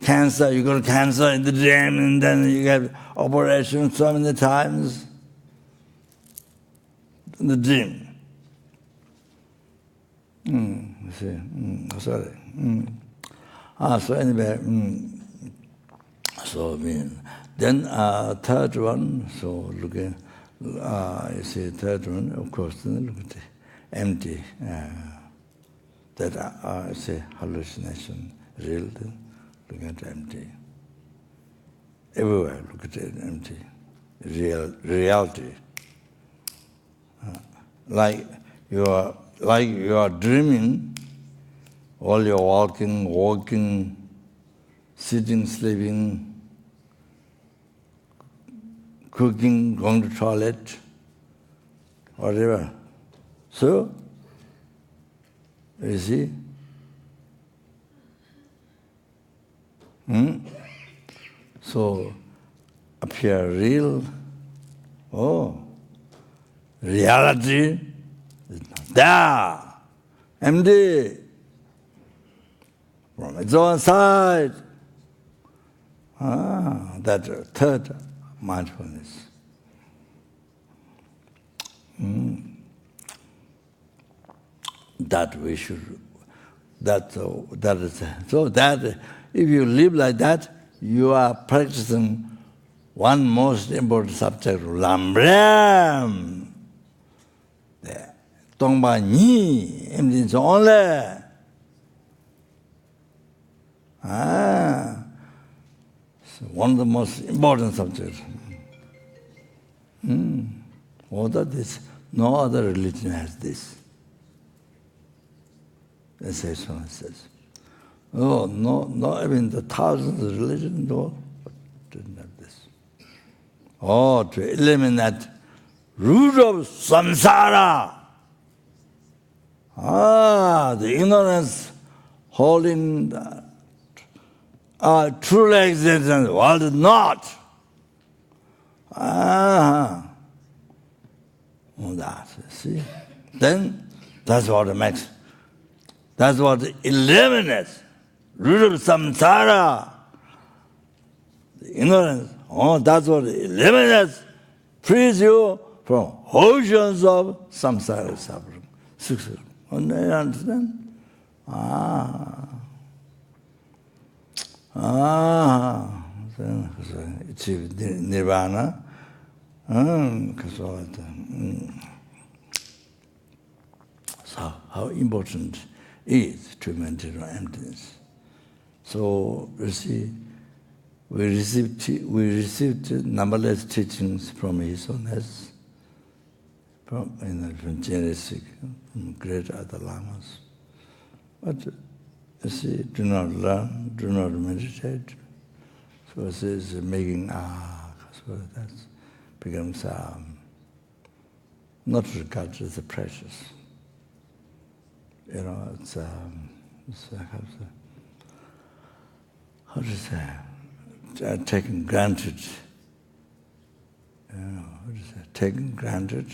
[SPEAKER 1] Cancer, you got cancer in the dream, and then you get operation so many times. In the dream. Sorry. So anyway, then third one, so looking, you see third one, of course, then look at the empty, that I say hallucination, real, look at empty. Everywhere, look at it, empty. Reality. Like you are dreaming, while you're walking, sitting, sleeping, cooking, going to toilet, whatever. So, you see? So, appear real. Reality is not there. Empty. From its own side. That third mindfulness. That we should. That is so. That if you live like that, you are practicing one most important subject, Lambrem. Tongba Ni, emptiness only. So one of the most important subjects. What are this? No other religion has this. The sage says. No, even the thousands of religions didn't have this. To eliminate root of samsara. The ignorance holding truly existence was not. That, see? Then that's what makes, that's what eliminates root of samsara, the ignorance. That's what eliminates, frees you from oceans of samsara suffering. You understand? Achieve nirvana. So how important is to maintain emptiness? So you see, we received numberless teachings from His Holiness, from Genesis, from great other lamas. But you see, do not learn, do not meditate. So it is making so that becomes not regarded as precious. It's how to say, taken granted. Taken granted.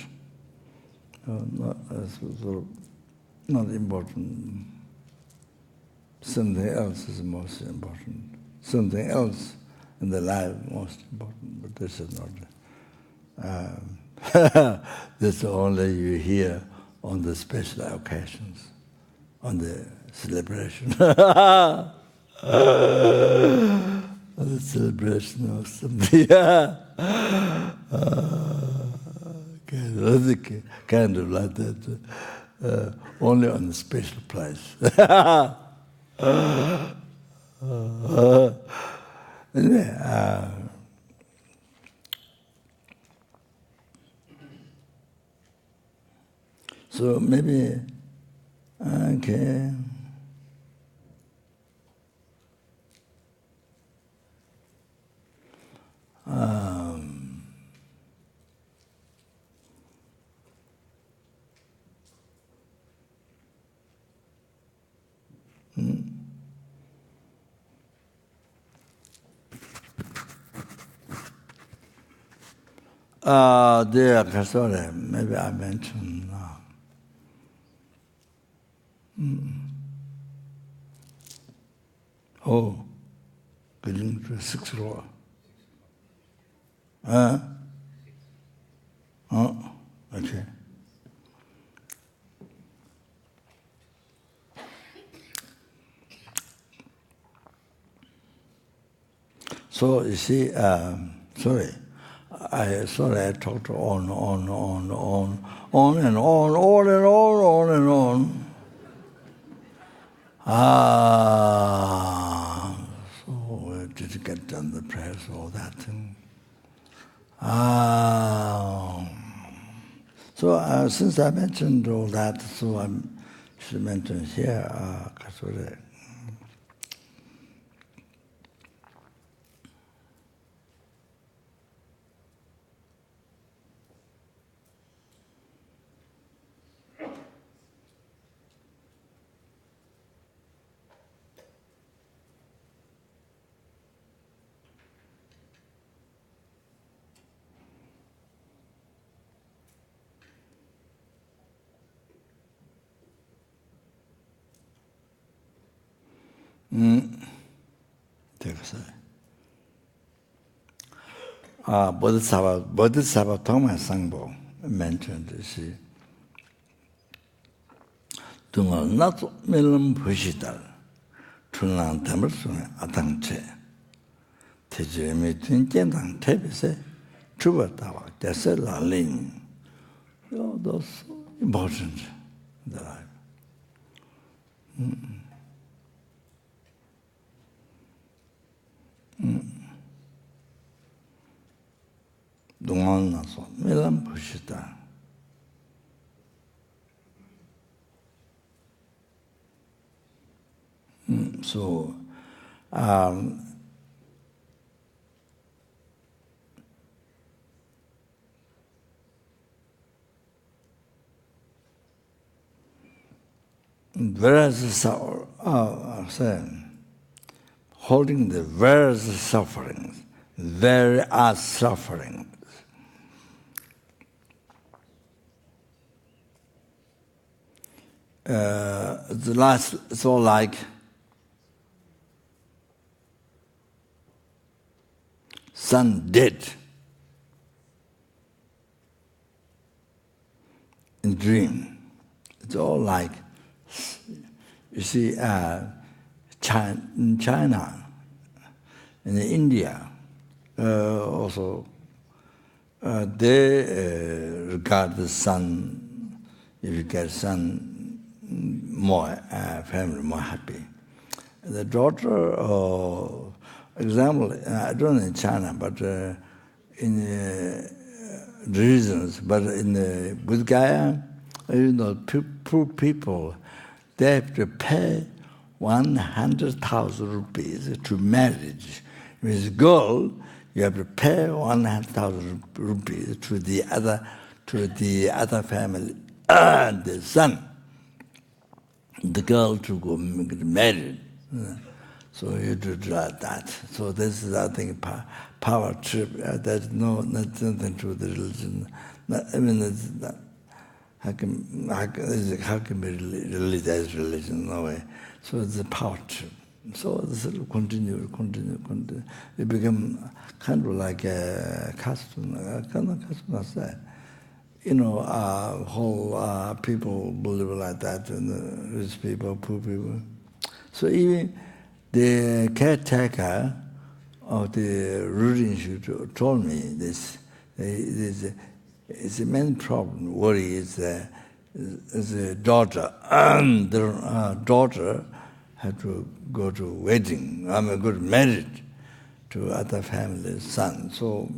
[SPEAKER 1] Not important. Something else is most important. Something else in the life most important. But this is not. This only you hear on the special occasions, on the celebration. The celebration of something. Kind of like that. Only on the special place. Anyway, so maybe, okay. There, sorry, maybe I mentioned. Getting to 6th floor. Okay. So you see, sorry, I talked on and on. So I did get done the prayers, all that thing. So since I mentioned all that, so I should mention here, Bodhisattva Thoma Sangpo mentioned this. Dunga natsu milam pushidal, chunlang tamarsunga atangche, tejemi tunjendang tebise, chuba tawa, desa la ling. Those important in the life. Dunga natsu milam pushidal. So, whereas holding the various sufferings, various sufferings. The last, so like son dead in dream. It's all like, you see, in China, in India, also, they regard the son, if you get son, more family, more happy. The daughter, example, I don't know in China, but in religions, but in the Buddha Gaya, poor people, they have to pay 100,000 rupees to marriage. If it's a girl, you have to pay 100,000 rupees to the other family, the son, the girl to go get married. So you do that. So this is, I think, power trip. There's nothing to do with the religion. I mean, it's not, how can be religious religion? No way. So it's a power trip. So this will continue. It become kind of like a custom. Kind of custom, I say. Whole people believe like that, and the rich people, poor people. So even the caretaker of the Refuting institute told me this. It's a main problem. Worry is a daughter. The daughter had to go to wedding. Go to marriage to other family's son. So,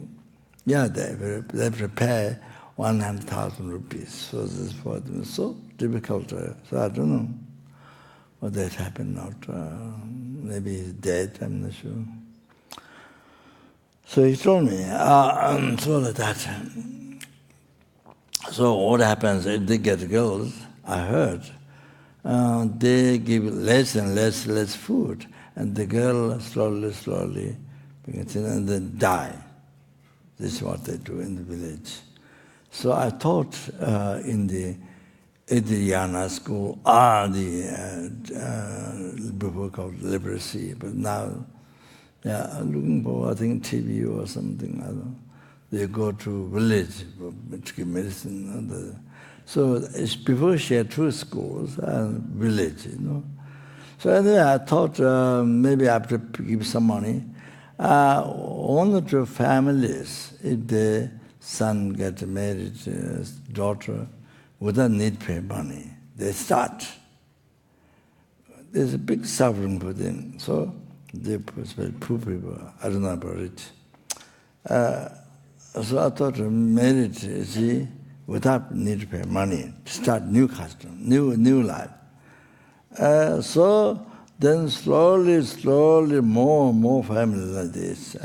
[SPEAKER 1] yeah, they prepare 100,000 rupees. So this is for them. So difficult. So I don't know what that happened. Maybe he's dead. I'm not sure. So he told me. So like that. So what happens if they get girls? I heard they give less and less food, and the girl slowly begins and then die. This is what they do in the village. So I taught in the Adhyana school, before called literacy, but now they are looking for, I think, TV or something. I don't know. They go to village to give medicine. So before she had 2 schools and village, So anyway, I thought maybe I have to give some money. 1 or 2 families, if the son gets married, daughter, without need to pay money, they start. There's a big suffering for them. So they poor people, I don't know about it. So I thought marriage, without need to pay money, start new custom, new life. So then slowly, more and more families like this.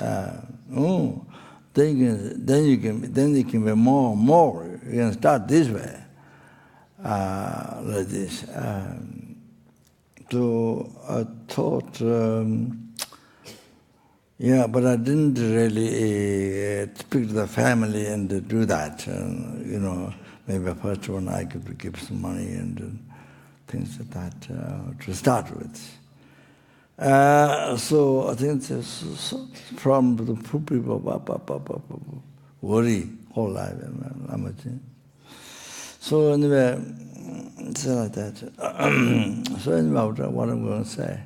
[SPEAKER 1] Then you can be more and more. You can start this way, like this. So I thought, but I didn't really speak to the family and do that. Maybe the first one I could give some money and things like that to start with. So I think from the poor people, worry whole life. So anyway, it's like that. So anyway, what I'm going to say.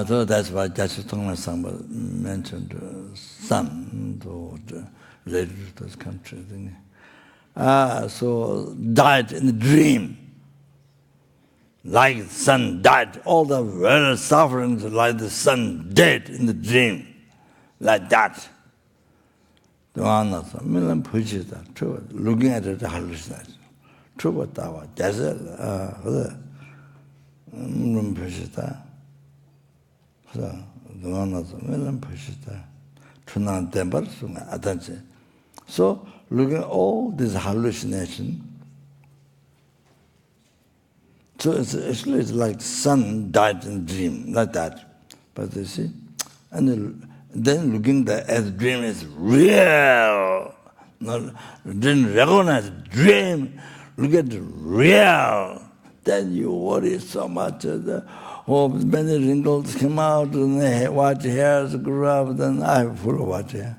[SPEAKER 1] So that's why Jachitongla Sangpa mentioned son related to this country. So died in the dream. Like the son died, all the various sufferings like the son dead in the dream. Like that. Looking at it, hallucination. True, that's it. So, looking at all this hallucination, So it's like son died in a dream, like that. But you see, and then looking at the dream is real. Not, didn't recognize dream, look at the real. Then you worry so much. Many wrinkles come out, and the white hairs grew up, then I have full of white hair.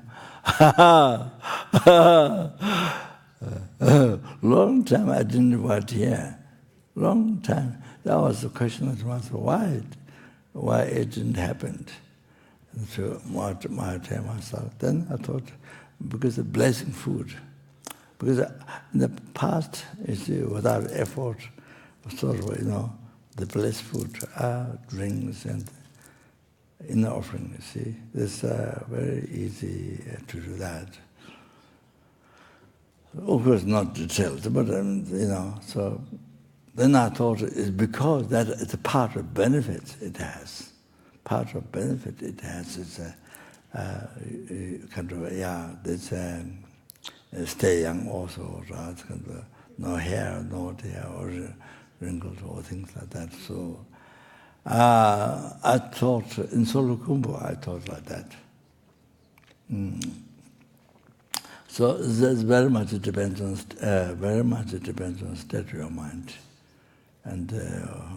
[SPEAKER 1] Long time I didn't have white hair. Long time. That was the question that was why it didn't happen. And so my time myself. Then I thought, because of blessing food. Because in the past, you see, without effort, sort of, the blessed food, drinks and inner offering, you see. It's very easy to do that. Of course, not detailed, but, so then I thought it's because that it's a part of benefit it has. Part of benefit it has is stay young also, right? No hair, no hair, or wrinkles, or things like that. So I thought, in Solo Kumbo, I thought like that. So that's very much it depends on state of your mind. And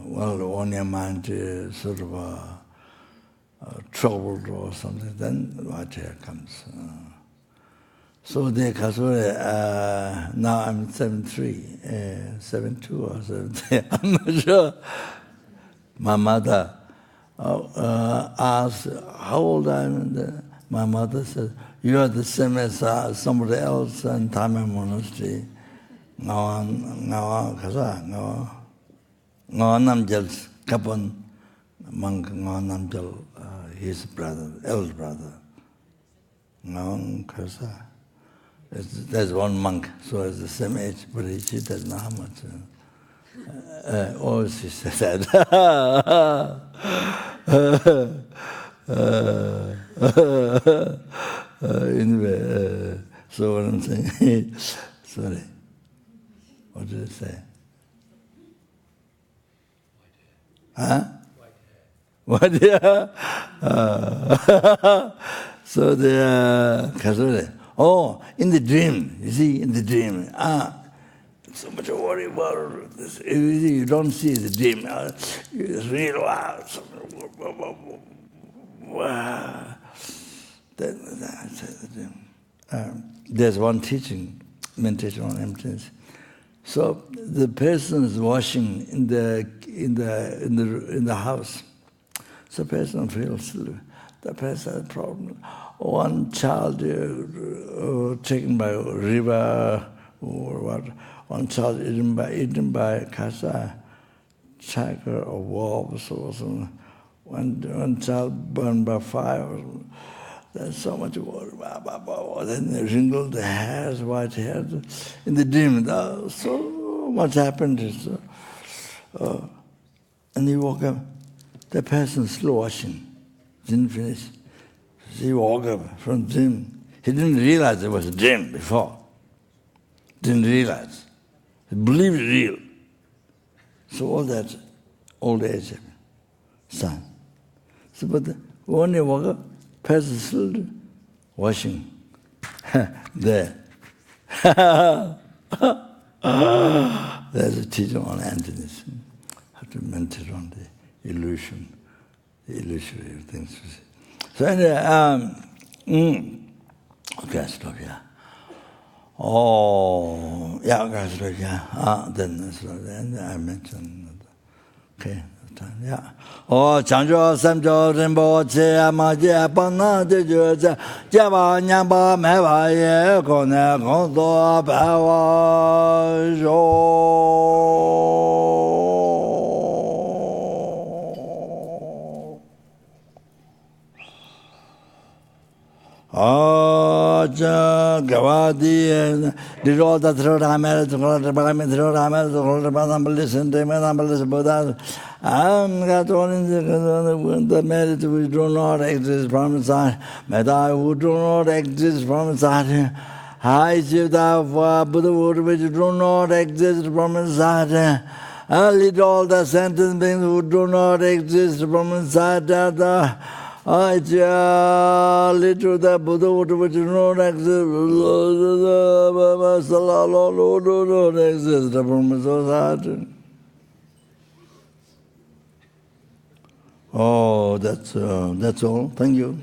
[SPEAKER 1] when your mind is sort of troubled or something, then white hair comes. So now I'm 73, 72 or 73, I'm not sure. My mother asked how old I am, and my mother said, you are the same as somebody else in Tamil monastery. Ngawa Namjal Kapan monk, Ngawa Namjal, his brother, elder brother. Ngawa Kasa. There's one monk, so it's the same age, but she doesn't know how much. Or she said, anyway, so what I'm saying, sorry, what did I say? Huh? White hair. So the Kasure, in the dream, you see, in the dream, so much worry about this. You don't see the dream. You just read, wow. There's one teaching, meditation on emptiness. So the person is washing in the house. So the person feels the person has a problem. One child taken by a river or what. One child eaten by kasa, tiger or wolves or something. One child burned by fire. There's so much water. Then they wrinkled the hairs, white hairs. In the dream, so much happened. And he woke up. The person still washing. Didn't finish. He woke up from dream. He didn't realize it was a dream before. Didn't realize. He believed it real. So all that old age, son. So, but when he woke up, person still washing there. There's a teaching on emptiness. How to meditate on the illusion, the illusory things. So anyway, okay, I stop here. Oh, yeah, okay, I stop here. Then I mentioned, okay. Yeah. Oh, Chanjo, Samjo, Rinpoche, Amaje, Pana, Dejuja, Java, Nyamba, Meva, Ye, Kone, Kondo, Bawa, Jo. Oh, Gawadi, did all the throat hammer, the throat hammer, the listen to me, Buddha. I'm got all in the merit which do not exist from inside, Meta who do not exist from inside. I see that Buddha which do not exist from inside. and lead all the sentient beings who do not exist from inside the idea, lead to the Buddha which do not exist, who do not exist from society. Oh, that's all. Thank you.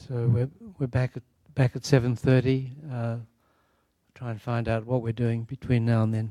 [SPEAKER 3] So we're back at 7:30. Try and find out what we're doing between now and then.